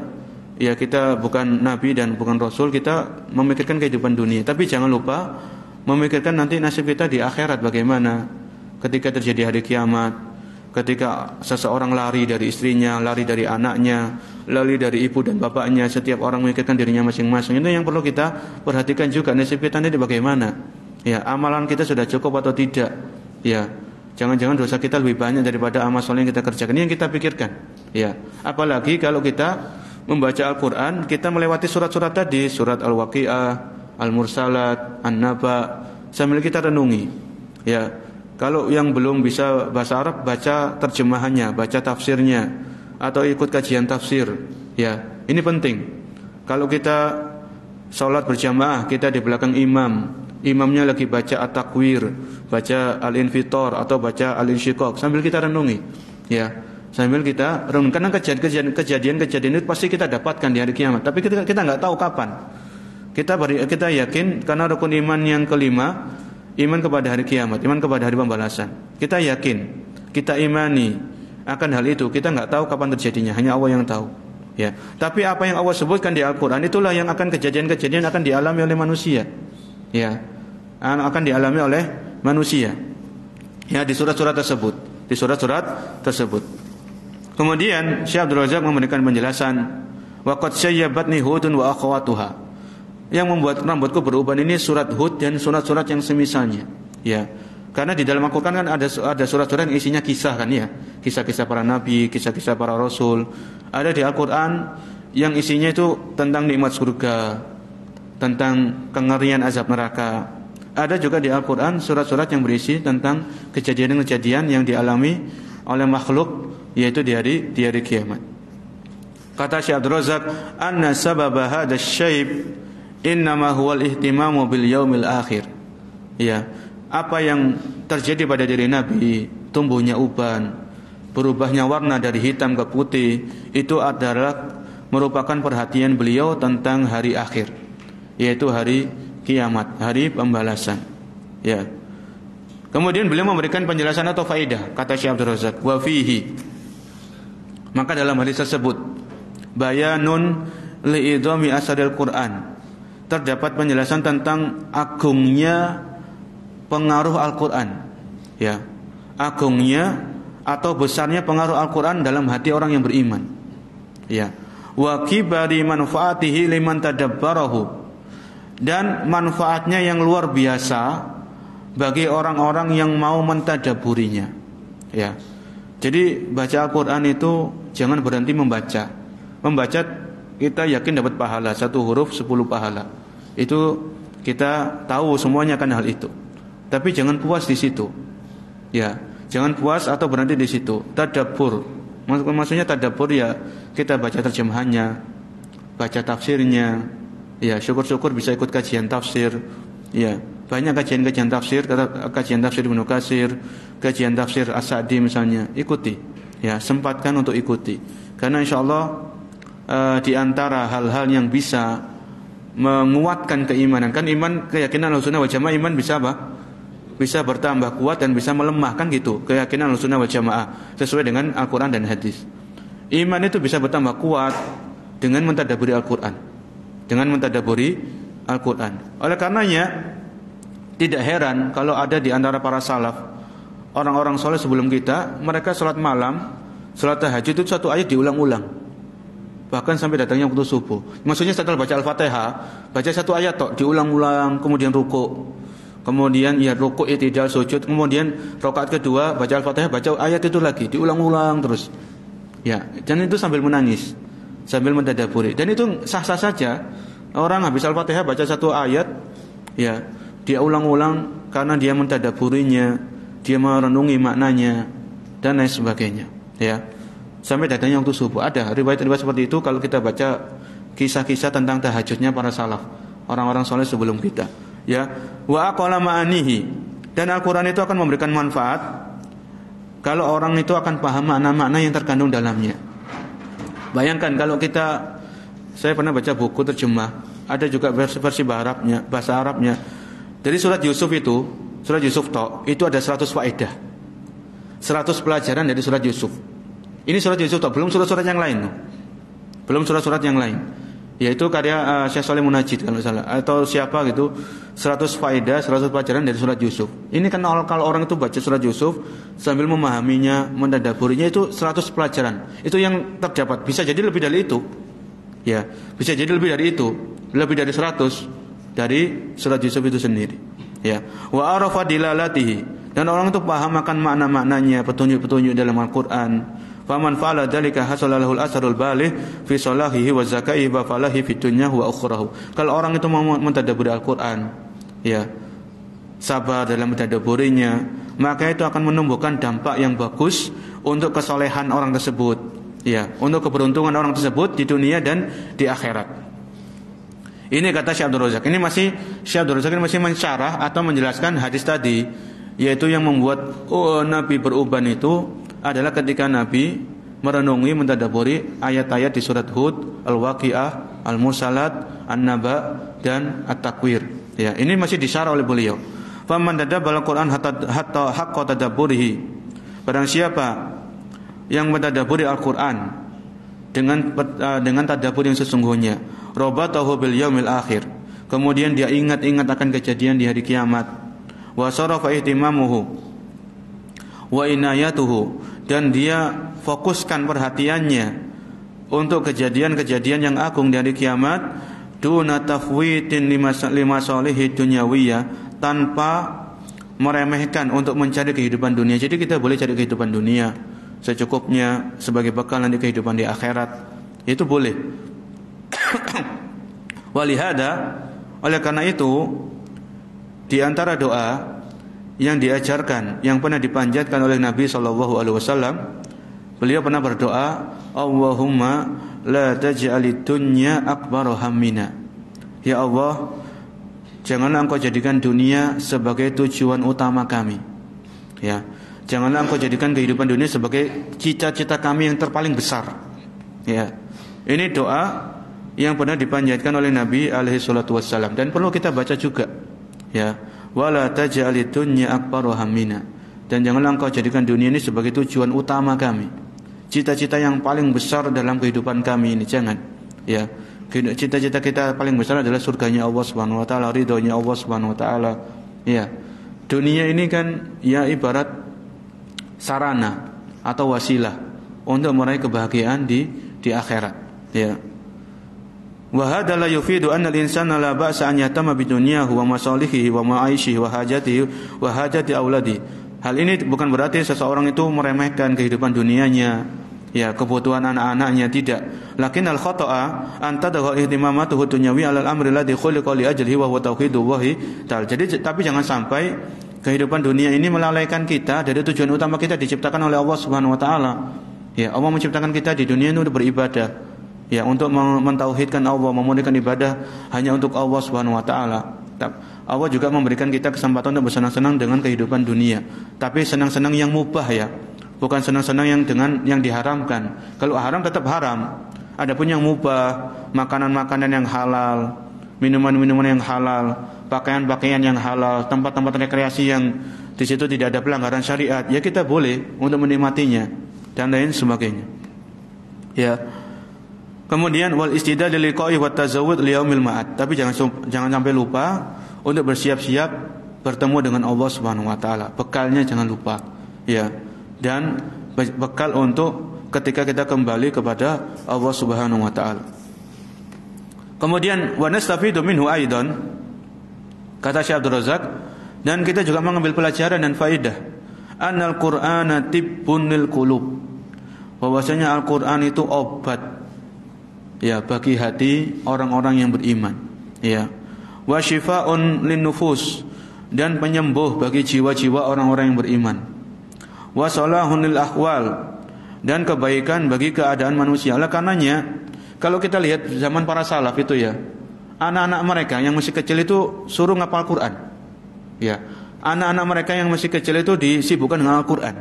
ya, kita bukan nabi dan bukan rasul, kita memikirkan kehidupan dunia, tapi jangan lupa memikirkan nanti nasib kita di akhirat bagaimana ketika terjadi hari kiamat, ketika seseorang lari dari istrinya, lari dari anaknya, lari dari ibu dan bapaknya. Setiap orang memikirkan dirinya masing-masing. Itu yang perlu kita perhatikan juga, nasib kita nanti bagaimana. Ya, amalan kita sudah cukup atau tidak. Ya, jangan-jangan dosa kita lebih banyak daripada amal soleh yang kita kerjakan. Ini yang kita pikirkan. Ya, apalagi kalau kita membaca Al-Quran, kita melewati surat-surat tadi, surat Al-Waqi'ah, Al-Mursalat, An-Naba, sambil kita renungi. Ya, kalau yang belum bisa bahasa Arab, baca terjemahannya, baca tafsirnya, atau ikut kajian tafsir. Ya, ini penting. Kalau kita sholat berjamaah, kita di belakang imam, imamnya lagi baca At-Takwir, baca Al-Infitor, atau baca Al-Insyiqaq, sambil kita renungi. Ya, sambil kita renung, karena kejadian itu pasti kita dapatkan di hari kiamat, tapi kita nggak tahu kapan. Kita yakin karena rukun iman yang kelima, iman kepada hari kiamat, iman kepada hari pembalasan. Kita yakin, kita imani akan hal itu. Kita nggak tahu kapan terjadinya, hanya Allah yang tahu. Ya, tapi apa yang Allah sebutkan di Al-Quran, itulah yang akan kejadian-kejadian akan dialami oleh manusia. Ya, akan dialami oleh manusia. Ya, di surat-surat tersebut. Kemudian Syekh Abdul Razak memberikan penjelasan, waqad syayyabatni Hudun wa akhawatuha. Yang membuat rambutku beruban ini surat Hud dan surat-surat yang semisalnya. Ya, karena di dalam Al-Quran kan ada surat-surat yang isinya kisah kan ya, kisah-kisah para nabi, kisah-kisah para rasul. Ada di Al-Quran yang isinya itu tentang nikmat surga, tentang kengerian azab neraka. Ada juga di Al-Quran surat-surat yang berisi tentang kejadian-kejadian yang dialami oleh makhluk, yaitu di hari kiamat. Kata Syekh Abdul Razak, anna sababa hadha syayb innama huwal ihtimamu bil yaumil akhir. Ya, apa yang terjadi pada diri Nabi, tumbuhnya uban, berubahnya warna dari hitam ke putih, itu adalah merupakan perhatian beliau tentang hari akhir, yaitu hari kiamat, hari pembalasan. Ya. Kemudian beliau memberikan penjelasan atau faedah, kata Syekh Abdul Razak, wa fihi, maka dalam hadis tersebut bayanun li'idhami asadil Quran, terdapat penjelasan tentang agungnya pengaruh Al-Quran. Ya, agungnya atau besarnya pengaruh Al-Quran dalam hati orang yang beriman. Ya, wa kibari manfaatihi liman tadabbarahu, dan manfaatnya yang luar biasa bagi orang-orang yang mau mentadaburinya. Ya, jadi baca Al-Quran itu jangan berhenti membaca. Kita yakin dapat pahala, 1 huruf 10 pahala. Itu Kita tahu semuanya akan hal itu. Tapi jangan puas di situ. Ya, jangan puas atau berhenti di situ. Tadabbur. Maksudnya tadabbur ya kita baca terjemahannya, baca tafsirnya. Ya, syukur-syukur bisa ikut kajian tafsir. Ya, banyak kajian-kajian tafsir, kajian tafsir Ibnu Katsir, kajian tafsir As-Sa'di misalnya, ikuti. Ya, sempatkan untuk ikuti. Karena insyaallah di antara hal-hal yang bisa menguatkan keimanan, kan iman, keyakinan Ahlussunnah wal Jamaah, iman bisa apa? Bisa bertambah kuat dan bisa melemah, kan gitu. Keyakinan Ahlussunnah wal Jamaah sesuai dengan Al-Qur'an dan hadis. Iman itu bisa bertambah kuat dengan mentadabburi Al-Qur'an. Dengan mentadabburi Al-Qur'an. Oleh karenanya tidak heran kalau ada di antara para salaf, orang-orang soleh sebelum kita, mereka salat malam, salat tahajud itu satu ayat diulang-ulang. Bahkan sampai datangnya waktu subuh. Maksudnya setelah baca Al-Fatihah, baca satu ayat tok, diulang-ulang, kemudian rukuk. Kemudian ya rukuk, i'tidal, sujud, kemudian rakaat kedua baca Al-Fatihah, baca ayat itu lagi, diulang-ulang terus. Ya, dan itu sambil menangis, sambil mentadabburi. Dan itu sah-sah saja. Orang habis Al-Fatihah baca satu ayat, ya, dia ulang-ulang karena dia mentadabburinya, dia merenungi maknanya dan lain sebagainya, ya. Sampai datangnya waktu subuh. Ada riwayat-riwayat seperti itu kalau kita baca kisah-kisah tentang tahajudnya para salaf, orang-orang soleh sebelum kita. Ya, wa aqala ma'anihi. Dan Al-Qur'an itu akan memberikan manfaat kalau orang itu akan paham makna-makna yang terkandung dalamnya. Bayangkan kalau saya pernah baca buku terjemah, ada juga versi bahasa Arabnya. Dari surat Yusuf tok, itu ada 100 faedah. 100 pelajaran dari surat Yusuf. Ini surat Yusuf, belum surat-surat yang lain. Belum surat-surat yang lain. Yaitu karya Syekh Shalih Munajjid kalau salah, atau siapa gitu. 100 faedah, 100 pelajaran dari surat Yusuf. Ini kan kalau orang itu baca surat Yusuf sambil memahaminya, mentadabburinya, itu 100 pelajaran. Itu yang terdapat. Bisa jadi lebih dari itu. Ya, bisa jadi lebih dari itu. Lebih dari 100 dari surat Yusuf itu sendiri. Ya. Wa arafa dilalatihi. Dan orang itu paham akan makna-maknanya, petunjuk-petunjuk dalam Al-Qur'an. Faman fa'ala dzalika hasalallahu al-asrul balih fi salahihi wa zakaihi wa falahi fid dunya wa ukhrahu. Kalau orang itu mau mentadabburi Al-Qur'an, ya, sabar dalam mentadabburinya, maka itu akan menumbuhkan dampak yang bagus untuk kesolehan orang tersebut, ya, untuk keberuntungan orang tersebut di dunia dan di akhirat. Ini kata Syekh Abdul Razak. Syekh Abdul Razak ini masih mensyarah atau menjelaskan hadis tadi, yaitu yang membuat Nabi beruban itu adalah ketika Nabi merenungi, mentadabburi ayat-ayat di surat Hud, Al-Waqiah, Al-Mursalat, An-Naba dan At-Takwir. Ya, ini masih disyarah oleh beliau. Faman tadabbara Al-Qur'an hatta haqqa tadabburihi. Barang siapa yang mentadabburi Al-Qur'an dengan tadabbur yang sesungguhnya, rabatahu bil yaumil akhir. Kemudian dia ingat-ingat akan kejadian di hari kiamat. Wa sarafa ihtimamuhu wa inayatuhu, dan dia fokuskan perhatiannya untuk kejadian-kejadian yang agung dari kiamat, duna tafwitin lima solihi dunyawiyah, tanpa meremehkan untuk mencari kehidupan dunia. Jadi kita boleh cari kehidupan dunia secukupnya sebagai bekal nanti kehidupan di akhirat, itu boleh. Walihada, oleh karena itu, di antara doa yang diajarkan, yang pernah dipanjatkan oleh Nabi SAW, beliau pernah berdoa, Allahumma la taj'alid dunya akbar hammina. Ya Allah, janganlah Engkau jadikan dunia sebagai tujuan utama kami. Ya, janganlah Engkau jadikan kehidupan dunia sebagai cita-cita kami yang terpaling besar. Ya, ini doa yang pernah dipanjatkan oleh Nabi SAW dan perlu kita baca juga. Ya, wala taj'alid dunya akbar hammina. Dan janganlah Engkau jadikan dunia ini sebagai tujuan utama kami, cita-cita yang paling besar dalam kehidupan kami ini, jangan. Ya, cita-cita kita paling besar adalah surganya Allah Subhanahu wa taala, ridhonya Allah Subhanahu wa taala. Ya. Dunia ini kan ya ibarat sarana atau wasilah untuk meraih kebahagiaan di akhirat. Ya. Wa hadza la yufidu anna al-insana la ba'sa an yatama bi dunyahu wa masalihihi wa ma'aishihi wa hajatihi wa hajati auladi. Hal ini bukan berarti seseorang itu meremehkan kehidupan dunianya, ya kebutuhan anak-anaknya, tidak. Lakin al khata'a anta tadgha ihtimamatuhu dunyawi 'ala al-amri alladhi khuliqa li ajlihi wa huwa tauhidullahi ta'ala. Jadi tapi jangan sampai kehidupan dunia ini melalaikan kita dari tujuan utama kita diciptakan oleh Allah Subhanahu wa taala. Ya, Allah menciptakan kita di dunia ini untuk beribadah. Ya, untuk mentauhidkan Allah, memurnikan ibadah hanya untuk Allah Subhanahu wa taala. Allah juga memberikan kita kesempatan untuk bersenang-senang dengan kehidupan dunia, tapi senang-senang yang mubah ya. Bukan senang-senang yang dengan yang diharamkan. Kalau haram tetap haram. Adapun yang mubah, makanan-makanan yang halal, minuman-minuman yang halal, pakaian-pakaian yang halal, tempat-tempat rekreasi yang di situ tidak ada pelanggaran syariat, ya kita boleh untuk menikmatinya dan lain sebagainya. Ya. Kemudian wal istidad lil liqa'i wat tazawwud li yaumil ma'ad. Tapi jangan sampai lupa untuk bersiap-siap bertemu dengan Allah Subhanahu wa taala. Bekalnya jangan lupa. Ya. Dan bekal untuk ketika kita kembali kepada Allah Subhanahu wa taala. Kemudian wa nastafidu minhu aidan, kata Syekh Abdul Razak, dan kita juga mengambil pelajaran dan faedah annal qur'ana tibbun lil qulub, bahwasanya Al-Qur'an itu obat ya bagi hati orang-orang yang beriman, ya, wa syifaa'un lin nufus, dan penyembuh bagi jiwa-jiwa orang-orang yang beriman, wa salahun lil ahwal, dan kebaikan bagi keadaan manusia. Oleh karenanya kalau kita lihat zaman para salaf itu ya, anak-anak mereka yang masih kecil itu suruh ngapal Quran. Ya, anak-anak mereka yang masih kecil itu disibukkan dengan Al-Quran.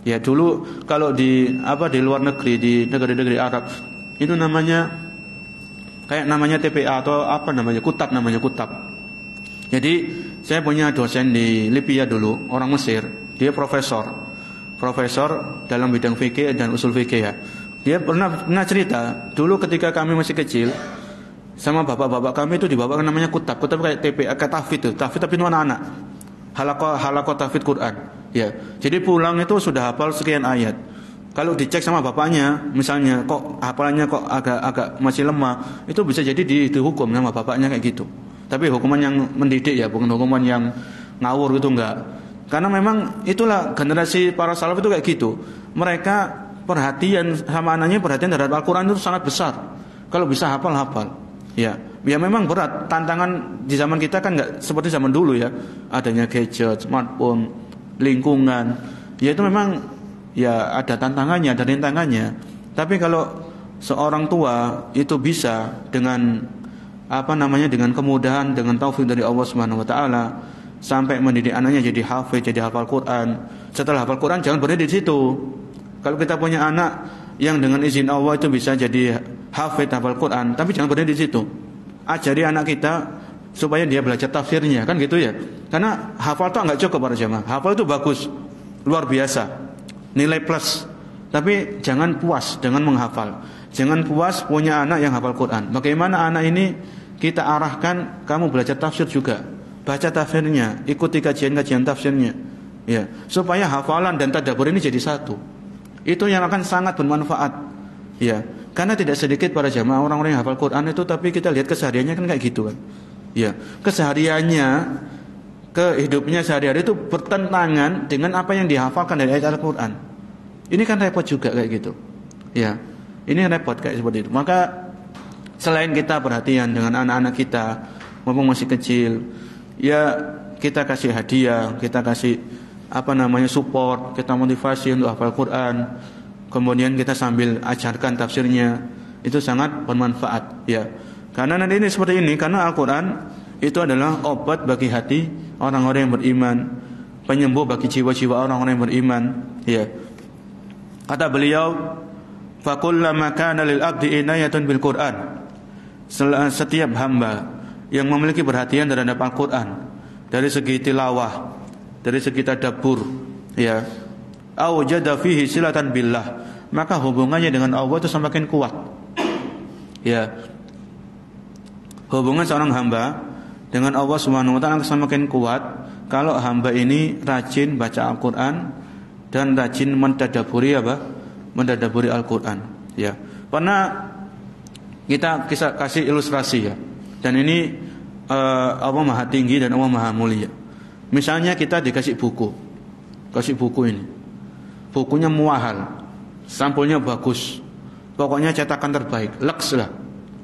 Ya, dulu kalau di luar negeri, di negeri-negeri Arab itu namanya TPA atau kutab namanya kutab. Jadi saya punya dosen di Libya dulu, orang Mesir, dia profesor dalam bidang fikih dan usul fikih ya. Dia pernah cerita dulu ketika kami masih kecil sama bapak-bapak kami itu dibawa namanya kutab kayak TPA, kayak tahfidz tapi itu anak-anak. Halaqah tahfidz Quran. Ya. Jadi pulang itu sudah hafal sekian ayat. Kalau dicek sama bapaknya, misalnya kok hafalannya kok agak masih lemah, itu bisa jadi dihukum sama bapaknya kayak gitu. Tapi hukuman yang mendidik ya, bukan hukuman yang ngawur gitu enggak. Karena memang itulah generasi para salaf itu kayak gitu. Mereka perhatian sama anaknya, perhatian terhadap Al-Quran itu sangat besar. Kalau bisa hafal. Ya memang berat. Tantangan di zaman kita kan nggak seperti zaman dulu ya. Adanya gadget, smartphone, lingkungan. Ya itu memang ya ada tantangannya, ada rintangannya. Tapi kalau seorang tua itu bisa dengan dengan kemudahan, dengan taufik dari Allah Subhanahu wa taala sampai mendidik anaknya jadi hafiz, jadi hafal Quran. Setelah hafal Quran jangan berhenti di situ. Kalau kita punya anak yang dengan izin Allah itu bisa jadi hafid hafal Quran, tapi jangan berhenti di situ. Ajari anak kita supaya dia belajar tafsirnya, kan gitu ya. Karena hafal itu enggak cukup para jemaah. Hafal itu bagus, luar biasa, nilai plus. Tapi jangan puas dengan menghafal. Jangan puas punya anak yang hafal Quran. Bagaimana anak ini kita arahkan kamu belajar tafsir juga. Baca tafsirnya, ikuti kajian-kajian tafsirnya. Ya, supaya hafalan dan tadabbur ini jadi satu. Itu yang akan sangat bermanfaat. Ya, karena tidak sedikit para jamaah orang-orang yang hafal Quran itu, tapi kita lihat kesehariannya kan kayak gitu kan. Ya, kesehariannya, kehidupnya sehari-hari itu bertentangan dengan apa yang dihafalkan dari ayat Al-Quran. Ini kan repot juga kayak gitu. Ya, ini repot kayak seperti itu. Maka selain kita perhatian dengan anak-anak kita, mumpung masih kecil, ya kita kasih hadiah, kita kasih support, kita motivasi untuk hafal Quran. Kemudian kita sambil ajarkan tafsirnya. Itu sangat bermanfaat ya. Karena nanti ini seperti ini, karena Al-Quran itu adalah obat bagi hati orang-orang yang beriman, penyembuh bagi jiwa-jiwa orang-orang yang beriman ya. Kata beliau, fakullama kana lil abdi inayatun bil Quran, setiap hamba yang memiliki perhatian terhadap Al-Quran dari segi tilawah, dari segi tadabbur ya, awjada fihi silatan billah, maka hubungannya dengan Allah itu semakin kuat ya. Hubungan seorang hamba dengan Allah Subhanahu wa taala semakin kuat kalau hamba ini rajin baca Al-Quran dan rajin mentadabburi Al-Quran ya. Pernah kita kasih ilustrasi ya, dan ini Allah Maha Tinggi dan Allah Maha Mulia. Misalnya kita dikasih buku ini, bukunya mahal, sampulnya bagus, pokoknya cetakan terbaik, Lux lah.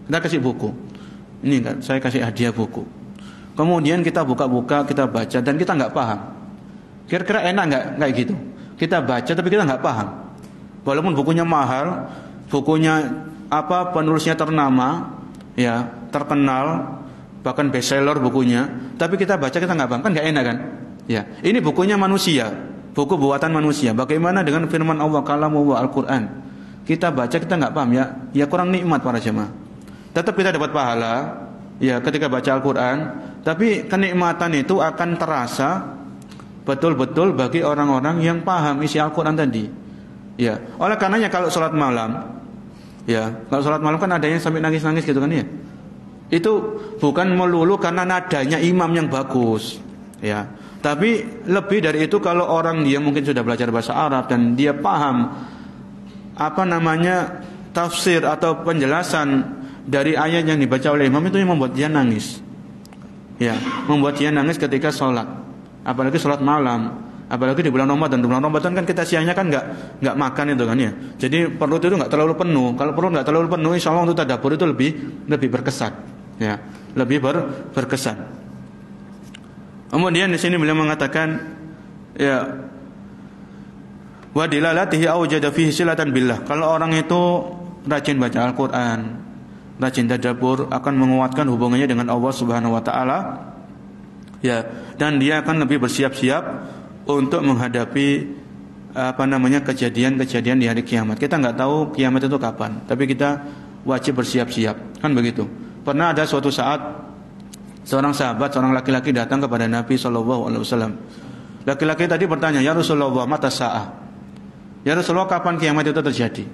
Kita kasih buku. Ini kan, saya kasih hadiah buku. Kemudian kita buka-buka, kita baca dan kita nggak paham. Kira-kira enak nggak kayak gitu? Kita baca tapi kita nggak paham. Walaupun bukunya mahal, bukunya penulisnya ternama, ya terkenal, bahkan bestseller bukunya, tapi kita baca kita nggak paham, kan nggak enak kan? Ya, ini bukunya manusia, buku buatan manusia. Bagaimana dengan firman Allah, kalamullah, Al-Quran? Kita baca kita nggak paham, ya kurang nikmat para jemaah. Tetap kita dapat pahala, ya ketika baca Al-Quran, tapi kenikmatan itu akan terasa betul-betul bagi orang-orang yang paham isi Al-Quran tadi. Ya, oleh karenanya kalau sholat malam, ya kalau sholat malam kan ada yang sampai nangis-nangis gitu kan ya. Itu bukan melulu karena nadanya imam yang bagus, ya. Tapi lebih dari itu kalau orang dia mungkin sudah belajar bahasa Arab dan dia paham tafsir atau penjelasan dari ayat yang dibaca oleh imam, itu yang membuat dia nangis. Ya, membuat dia nangis ketika sholat. Apalagi sholat malam, apalagi di bulan Ramadan. Di bulan Ramadan kan kita siangnya kan nggak makan itu kan ya. Jadi perut itu nggak terlalu penuh. Kalau perut nggak terlalu penuh, insya Allah untuk tadabbur itu lebih berkesan. Ya, lebih berkesan. Kemudian di sini beliau mengatakan, ya, wa dilalatihi awjada fihi silatan billah. Kalau orang itu rajin baca Al-Quran, rajin tadabbur, akan menguatkan hubungannya dengan Allah Subhanahu wa taala. Ya, dan dia akan lebih bersiap-siap untuk menghadapi kejadian-kejadian di hari kiamat. Kita nggak tahu kiamat itu kapan, tapi kita wajib bersiap-siap, kan begitu. Pernah ada suatu saat seorang sahabat, seorang laki-laki datang kepada Nabi SAW. Laki-laki tadi bertanya, ya Rasulullah, mata sa'ah? Ya Rasulullah, kapan kiamat itu terjadi?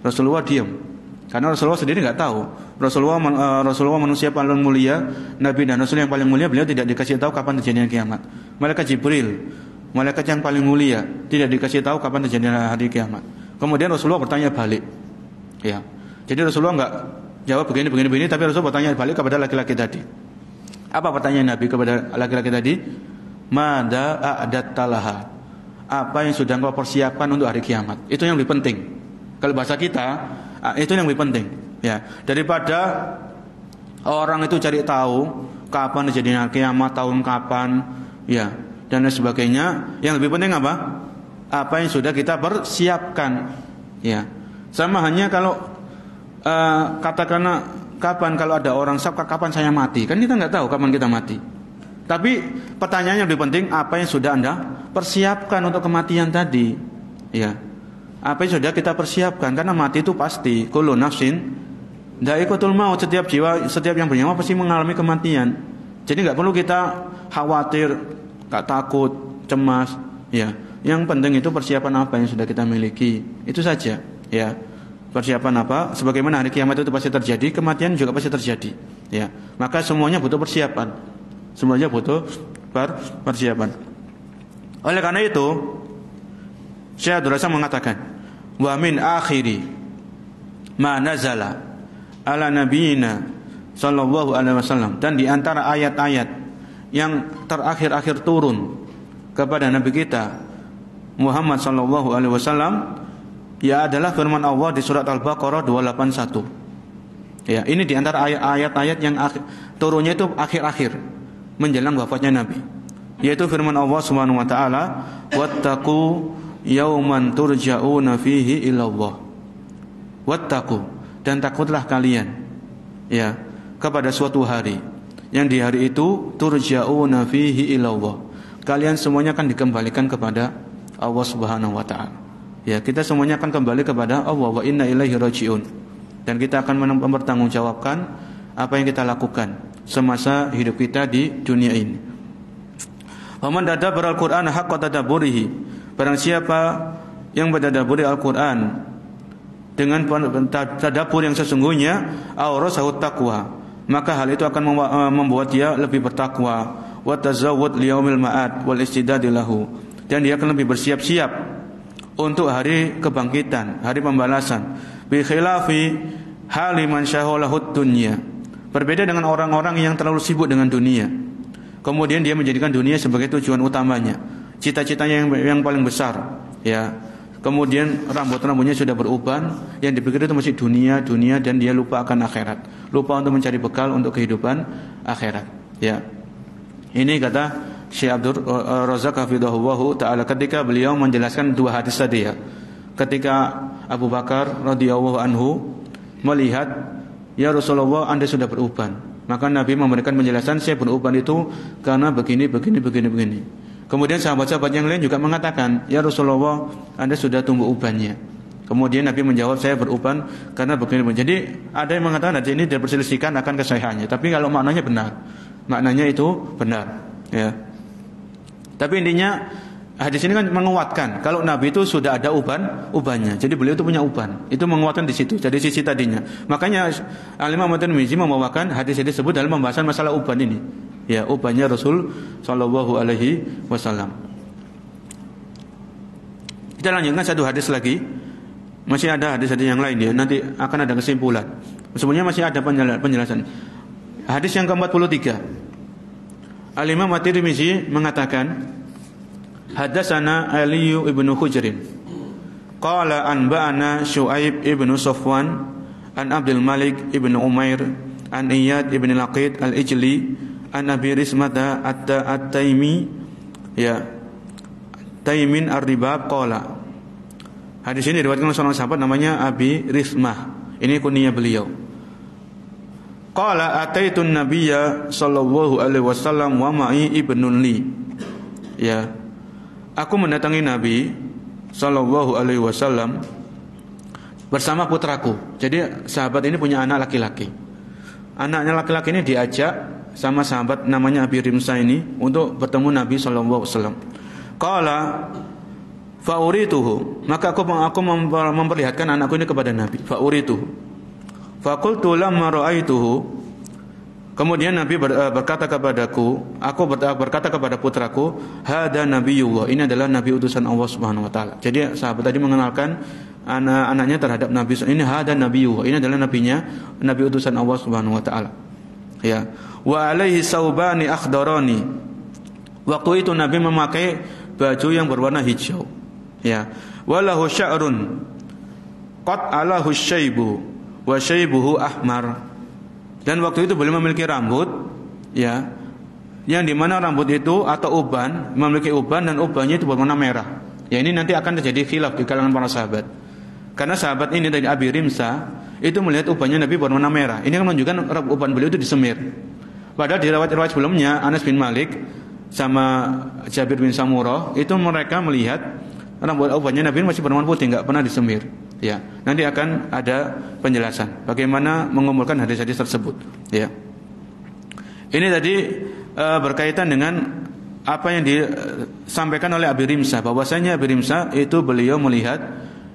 Rasulullah diam, karena Rasulullah sendiri nggak tahu. Rasulullah manusia paling mulia, Nabi dan Rasul yang paling mulia, beliau tidak dikasih tahu kapan terjadinya kiamat. Malaikat Jibril, malaikat yang paling mulia, tidak dikasih tahu kapan terjadinya hari kiamat. Kemudian Rasulullah bertanya balik, ya. Jadi Rasulullah nggak jawab begini, tapi Rasulullah bertanya balik kepada laki-laki tadi. Apa pertanyaan Nabi kepada laki-laki tadi? Mada a'dattalaha? Apa yang sudah engkau persiapkan untuk hari kiamat? Itu yang lebih penting. Kalau bahasa kita, itu yang lebih penting. Ya, daripada orang itu cari tahu kapan terjadinya kiamat, tahun kapan, ya, dan lain sebagainya. Yang lebih penting apa? Apa yang sudah kita persiapkan. Ya, sama hanya kalau katakanlah kapan kalau ada orang kapan saya mati, kan kita nggak tahu kapan kita mati. Tapi pertanyaan yang lebih penting, apa yang sudah Anda persiapkan untuk kematian tadi? Ya, apa yang sudah kita persiapkan? Karena mati itu pasti. Kullu nafsin dha'iqatul maut. Setiap jiwa, setiap yang bernyawa pasti mengalami kematian. Jadi nggak perlu kita khawatir, nggak takut, cemas. Ya, yang penting itu persiapan apa yang sudah kita miliki. Itu saja. Ya. Persiapan apa? Sebagaimana hari kiamat itu pasti terjadi, kematian juga pasti terjadi. Ya, maka semuanya butuh persiapan. Semuanya butuh persiapan. Oleh karena itu, Syekh Abdul Razak mengatakan, wa min akhiri ma nazala ala nabiyina sallallahu alaihi wasallam, dan di antara ayat-ayat yang terakhir-akhir turun kepada nabi kita Muhammad sallallahu alaihi wasallam, ya adalah firman Allah di surat Al-Baqarah 281. Ya, ini di antara ayat-ayat yang turunnya itu akhir-akhir menjelang wafatnya Nabi. Yaitu firman Allah Subhanahu wa taala, wattaqu yauman turja'una fihi ila Allah. Wattaqu, dan takutlah kalian, ya, kepada suatu hari yang di hari itu turja'una fihi ila Allah. Kalian semuanya akan dikembalikan kepada Allah Subhanahu wa taala. Ya, kita semuanya akan kembali kepada Allah, wa inna ilaihi rajiun. Dan kita akan mempertanggungjawabkan apa yang kita lakukan semasa hidup kita di dunia ini. Faman tadabbara al-Qur'an haqqa tadabburihi. Barang siapa yang bertadabbur Al-Qur'an dengan tadabbur yang sesungguhnya, awrasahu taqwa, maka hal itu akan membuat dia lebih bertakwa, wa tazawwud liyaumil ma'ad wal istidad lahu, dan dia akan lebih bersiap-siap untuk hari kebangkitan, hari pembalasan. Bi khilafi hali man syaghalahud dunya. Berbeda dengan orang-orang yang terlalu sibuk dengan dunia, kemudian dia menjadikan dunia sebagai tujuan utamanya, cita-citanya yang paling besar. Ya, kemudian rambutnya sudah beruban, yang dipikir itu masih dunia, dan dia lupa akan akhirat, lupa untuk mencari bekal untuk kehidupan akhirat. Ya, ini kata Syekh Abdul Razak hafizahullah taala ketika beliau menjelaskan dua hadis tadi ya. Ketika Abu Bakar radhiyallahu anhu melihat, ya Rasulullah, Anda sudah beruban. Maka Nabi memberikan penjelasan, saya beruban itu karena begini. Kemudian sahabat-sahabat yang lain juga mengatakan, ya Rasulullah, Anda sudah tumbuh ubannya. Kemudian Nabi menjawab, saya beruban karena begini. Jadi ada yang mengatakan hadis ini diperselisihkan akan kesahihannya. Tapi kalau maknanya benar, maknanya itu benar. Ya. Tapi intinya hadis ini kan menguatkan kalau Nabi itu sudah ada ubannya. Jadi beliau itu punya uban. Itu menguatkan di situ. Jadi sisi tadinya. Makanya Al-Imam At-Tirmidzi membawakan hadis ini disebut dalam pembahasan masalah uban ini. Ya, ubannya Rasul sallallahu alaihi wasallam. Kita lanjutkan satu hadis lagi. Masih ada hadis-hadis yang lain ya. Nanti akan ada kesimpulan. Sebenarnya masih ada penjelasan. Hadis yang ke-43. Al-Imam At-Tirmidzi mengatakan, Hadatsana Ali ibnu Hujrin qala anba'ana Syuaib ibnu Safwan an Abdul Malik ibnu Umair an Iyad ibnu Laqid al-Ijli an Abi Rismata at-Taimi ya Taimin ar-Ribab qala. Hadis ini diriwayatkan oleh seorang sahabat namanya Abi Rismah. Ini kunyah beliau. Qala ataitun nabiyya sallallahu alaihi wasallam wa ma'i ibnun li. Ya. Aku mendatangi Nabi sallallahu alaihi wasallam bersama putraku. Jadi sahabat ini punya anak laki-laki. Anaknya laki-laki ini diajak sama sahabat namanya Abi Rimsa ini untuk bertemu Nabi sallallahu alaihi wasallam. Qala faurituhu, maka aku memperlihatkan anakku ini kepada Nabi. Faurituhu. Faqultu lamma ra'aituhu, kemudian Nabi berkata kepadaku, aku berkata kepada putraku, hada nabiyullah, ini adalah nabi utusan Allah Subhanahu wa taala. Jadi sahabat tadi mengenalkan anaknya terhadap Nabi. Ini hada nabiyullah, ini adalah nabinya, nabi utusan Allah Subhanahu wa taala. Ya. Wa alaihi saubani akhdarani. Waktu itu Nabi memakai baju yang berwarna hijau. Ya. Walahu sya'run qad alahu syaibu wa syaibuhu ahmar. Dan waktu itu beliau memiliki rambut, ya, yang dimana rambut itu atau uban, memiliki uban dan ubannya itu berwarna merah. Ya, ini nanti akan terjadi khilaf di kalangan para sahabat. Karena sahabat ini dari Abi Rimsa itu melihat ubannya Nabi berwarna merah. Ini menunjukkan uban beliau itu disemir. Padahal di riwayat sebelumnya Anas bin Malik sama Jabir bin Samurah itu mereka melihat rambut ubannya Nabi masih berwarna putih, enggak pernah disemir. Ya, nanti akan ada penjelasan bagaimana mengumpulkan hadis-hadis tersebut. Ya, ini tadi berkaitan dengan apa yang disampaikan oleh Abi Rimsa, bahwasanya Abi Rimsa itu beliau melihat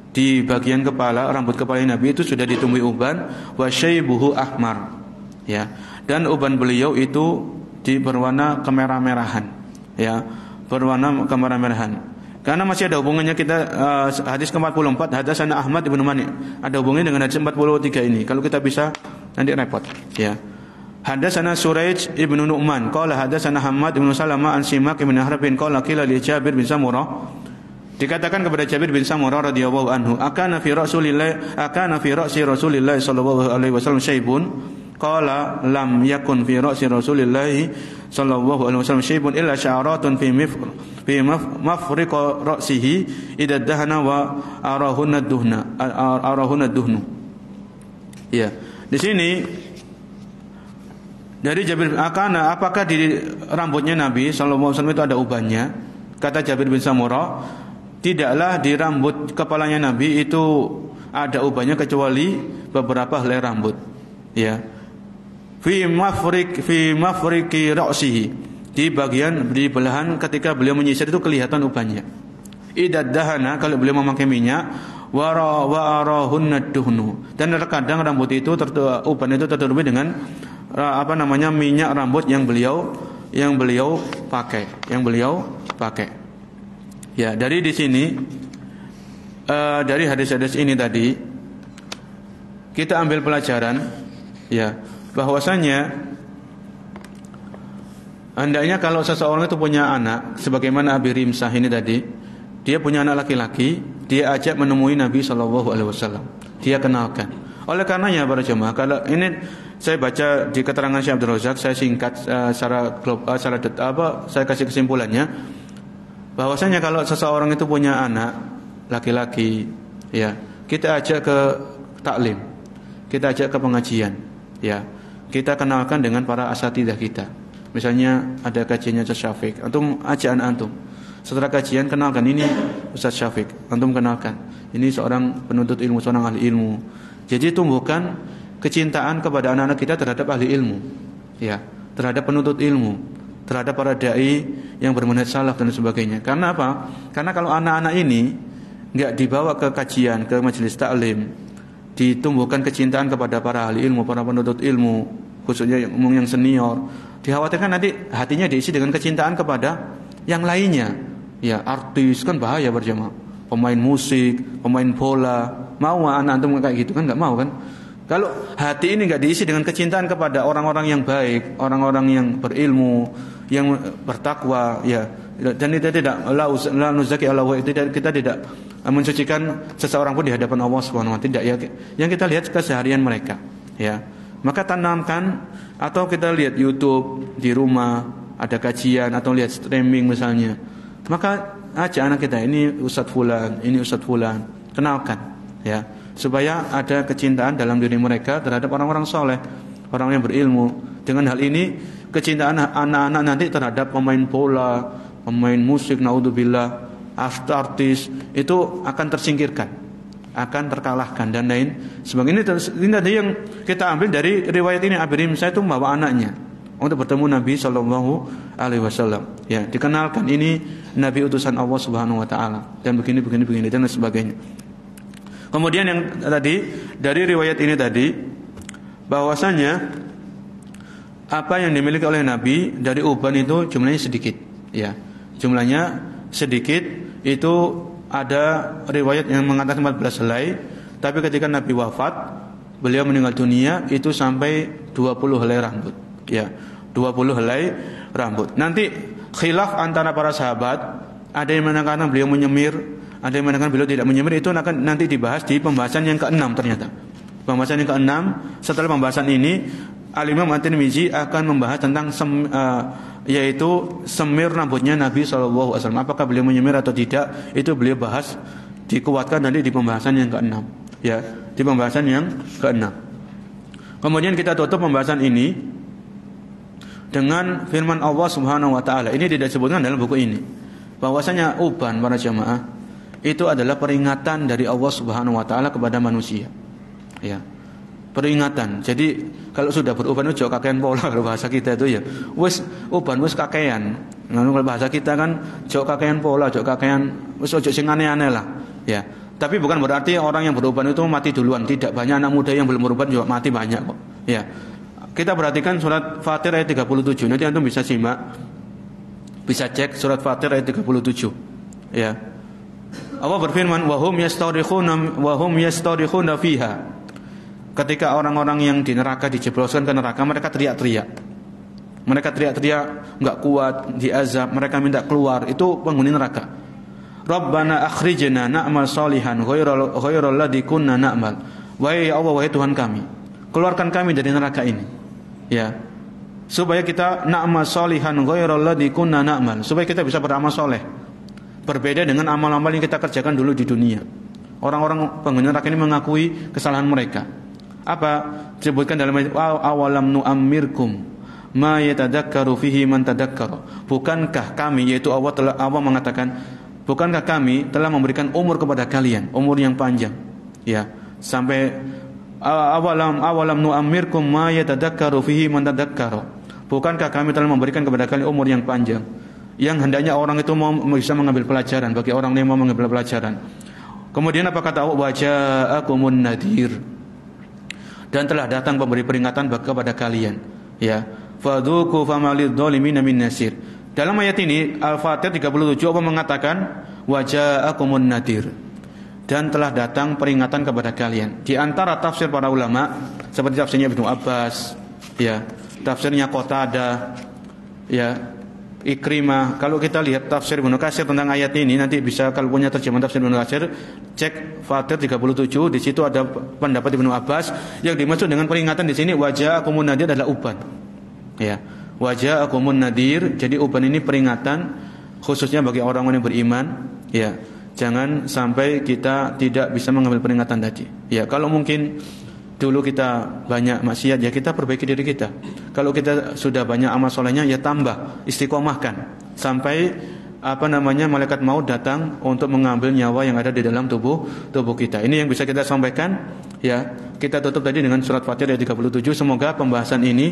di bagian kepala, rambut kepala Nabi itu sudah ditumbuhi uban, wa syaibuhu ahmar. Ya, dan uban beliau itu berwarna kemerah-merahan. Ya, berwarna kemerah-merahan. Karena masih ada hubungannya kita hadis ke-44 hadatsana Ahmad bin Mani. Ada hubungannya dengan hadis 43 ini. Kalau kita bisa nanti repot, ya. Hadatsana Suraij ibnu Nu'man qala hadatsana Hammad bin Salamah an Simak bin Harbin qala qila li Jabir bin Samurah. Dikatakan kepada Jabir bin Samurah radhiyallahu anhu, akana fi ra'si Rasulillah sallallahu alaihi wasallam syaibun. Qala lam yakun fi ra'si Rasulillah sallallahu alaihi wasallam syaibun illa sya'ratun fi mafriq ra'sihi idza dahana wa arahunna duhnu. Ya. Di sini dari Jabir, apakah di rambutnya Nabi sallallahu alaihi wasallam itu ada ubannya? Kata Jabir bin Samurah, tidaklah di rambut kepalanya Nabi itu ada ubannya kecuali beberapa helai rambut. Ya. Fi mafriqi ra'sihi, di belahan ketika beliau menyisir itu kelihatan ubannya. Idad dahana, kalau beliau memakai minyak, wa arahunna duhnu, dan terkadang rambut itu uban itu tertutupi dengan minyak rambut yang beliau pakai. Ya, dari di sini dari hadis-hadis ini tadi kita ambil pelajaran, ya, bahwasanya hendaknya kalau seseorang itu punya anak, sebagaimana Abi Rimsah ini tadi, dia punya anak laki-laki, dia ajak menemui Nabi SAW. Dia kenalkan. Oleh karenanya para jemaah, kalau ini saya baca di keterangan Syekh Abdul Razak, saya singkat secara global, saya kasih kesimpulannya bahwasanya kalau seseorang itu punya anak laki-laki, ya, kita ajak ke taklim, kita ajak ke pengajian, ya, kita kenalkan dengan para asatidzah kita. Misalnya ada kajiannya Ustaz Syafiq, antum ajak anak antum. Setelah kajian kenalkan, ini Ustaz Syafiq, antum kenalkan, ini seorang penuntut ilmu, seorang ahli ilmu. Jadi tumbuhkan kecintaan kepada anak-anak kita terhadap ahli ilmu, ya, terhadap penuntut ilmu, terhadap para dai yang bermanhaj salaf dan sebagainya. Karena apa? Karena kalau anak-anak ini enggak dibawa ke kajian, ke majelis taklim, ditumbuhkan kecintaan kepada para ahli ilmu, para penuntut ilmu, khususnya yang senior, dikhawatirkan nanti hatinya diisi dengan kecintaan kepada yang lainnya. Ya, artis kan bahaya berjamaah. Pemain musik, pemain bola, mau anak antum kayak gitu kan? Enggak mau kan? Kalau hati ini enggak diisi dengan kecintaan kepada orang-orang yang baik, orang-orang yang berilmu, yang bertakwa, ya, dan itu tidak la nuzaki Allah, kita tidak mensucikan seseorang pun di hadapan Allah Subhanahu wa taala, tidak, ya. Yang kita lihat keseharian mereka, ya. Maka tanamkan, atau kita lihat YouTube di rumah, ada kajian atau lihat streaming misalnya. Maka ajak anak kita, ini Ustadz Fulan, ini Ustadz Fulan, kenalkan, ya, supaya ada kecintaan dalam diri mereka terhadap orang-orang soleh, orang yang berilmu. Dengan hal ini kecintaan anak-anak nanti terhadap pemain bola, pemain musik, naudzubillah, artis itu akan tersingkirkan, akan terkalahkan dan lain sebagainya. Ini tadi yang kita ambil dari riwayat ini. Abi Rimsah itu membawa anaknya untuk bertemu Nabi SAW. Ya, dikenalkan ini Nabi utusan Allah Subhanahu Wa Taala dan begini dan sebagainya. Kemudian yang tadi dari riwayat ini tadi, bahwasanya apa yang dimiliki oleh Nabi dari uban itu jumlahnya sedikit, ya, jumlahnya sedikit. Itu ada riwayat yang mengatakan 14 helai, tapi ketika Nabi wafat, beliau meninggal dunia itu sampai 20 helai rambut, ya, 20 helai rambut. Nanti khilaf antara para sahabat, ada yang mengatakan beliau menyemir, ada yang mengatakan beliau tidak menyemir. Itu akan nanti dibahas di pembahasan yang ke-6 ternyata. Pembahasan yang ke-6, setelah pembahasan ini Al-Imam At-Tirmizi akan membahas tentang yaitu semir rambutnya Nabi SAW. Apakah beliau menyemir atau tidak, itu beliau bahas, dikuatkan nanti di pembahasan yang ke-6, ya, di pembahasan yang ke-6. Kemudian kita tutup pembahasan ini dengan firman Allah Subhanahu wa taala. Ini tidak disebutkan dalam buku ini, bahwasanya uban para jamaah itu adalah peringatan dari Allah Subhanahu wa taala kepada manusia, ya, peringatan. Jadi kalau sudah beruban itu jauh kakean pola, kalau bahasa kita itu, ya, wis uban wis kakean. Kalau bahasa kita kan jauh kakean pola, jauh kakean, wis ojo sing aneh-aneh lah, ya. Tapi bukan berarti orang yang beruban itu mati duluan, tidak. Banyak anak muda yang belum beruban juga mati banyak kok, ya. Kita perhatikan surat Fatir ayat 37. Nanti antum bisa simak, bisa cek surat Fatir ayat 37, ya. Allah berfirman, wa hum yastarikhuna fiha. Ketika orang-orang yang di neraka dijebloskan ke neraka, mereka teriak-teriak. Mereka teriak-teriak, enggak kuat, diazab, mereka minta keluar. Itu penghuni neraka. Rabbana akhrijna na'mal salihan ghairal ladzi kunna na'mal. Wahai Allah, wahai Tuhan kami, keluarkan kami dari neraka ini, ya, supaya kita na'mal salihan ghairal ladzi kunna na'mal, supaya kita bisa beramal soleh, berbeda dengan amal-amal yang kita kerjakan dulu di dunia. Orang-orang penghuni neraka ini mengakui kesalahan mereka. Apa? Disebutkan dalam ayat awalam nu'ammirkum ma yatadakkaru fihi man tadakkara. Bukankah kami, yaitu Allah mengatakan, bukankah kami telah memberikan umur kepada kalian, umur yang panjang, ya, sampai awalam nu'ammirkum ma yatadakkaru fihi man tadakkara. Bukankah kami telah memberikan kepada kalian umur yang panjang, yang hendaknya orang itu mau bisa mengambil pelajaran, bagi orang yang mau mengambil pelajaran. Kemudian apa kata Allah? Wa ja'akumun nadhir, dan telah datang pemberi peringatan kepada kalian, ya. Fadzuqu famalidz zalimin min nasir. Dalam ayat ini Al-Fatih 37 Allah mengatakan wa ja'akumun nadhir, dan telah datang peringatan kepada kalian. Di antara tafsir para ulama seperti tafsirnya Ibnu Abbas, ya, tafsirnya Qatadah, ya, Ikrimah. Kalau kita lihat tafsir Ibnu Katsir tentang ayat ini, nanti bisa kalau punya terjemahan tafsir Ibnu Katsir, cek Fatir 37, di situ ada pendapat Ibnu Abbas yang dimaksud dengan peringatan di sini waja'akumun nadir adalah uban. Ya. Waja'akumun nadir, jadi uban ini peringatan khususnya bagi orang-orang yang beriman, ya. Jangan sampai kita tidak bisa mengambil peringatan tadi. Ya, kalau mungkin dulu kita banyak maksiat, ya kita perbaiki diri kita. Kalau kita sudah banyak amal solehnya, ya tambah, istiqomahkan sampai malaikat maut datang untuk mengambil nyawa yang ada di dalam tubuh kita. Ini yang bisa kita sampaikan. Ya, kita tutup tadi dengan surat Fatir ayat 37. Semoga pembahasan ini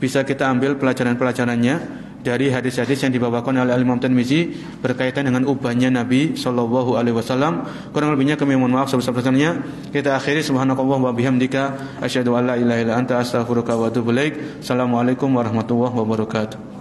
bisa kita ambil pelajaran-pelajarannya dari hadis-hadis yang dibawakan oleh Imam Tirmizi berkaitan dengan ubannya Nabi sallallahu alaihi wasallam. Kurang lebihnya kami mohon maaf sebesar-besarnya. Kita akhiri subhanakallah wa bihamdika asyhadu an la ilaha illa anta astaghfiruka wa atubu ilaik. Assalamualaikum warahmatullahi wabarakatuh.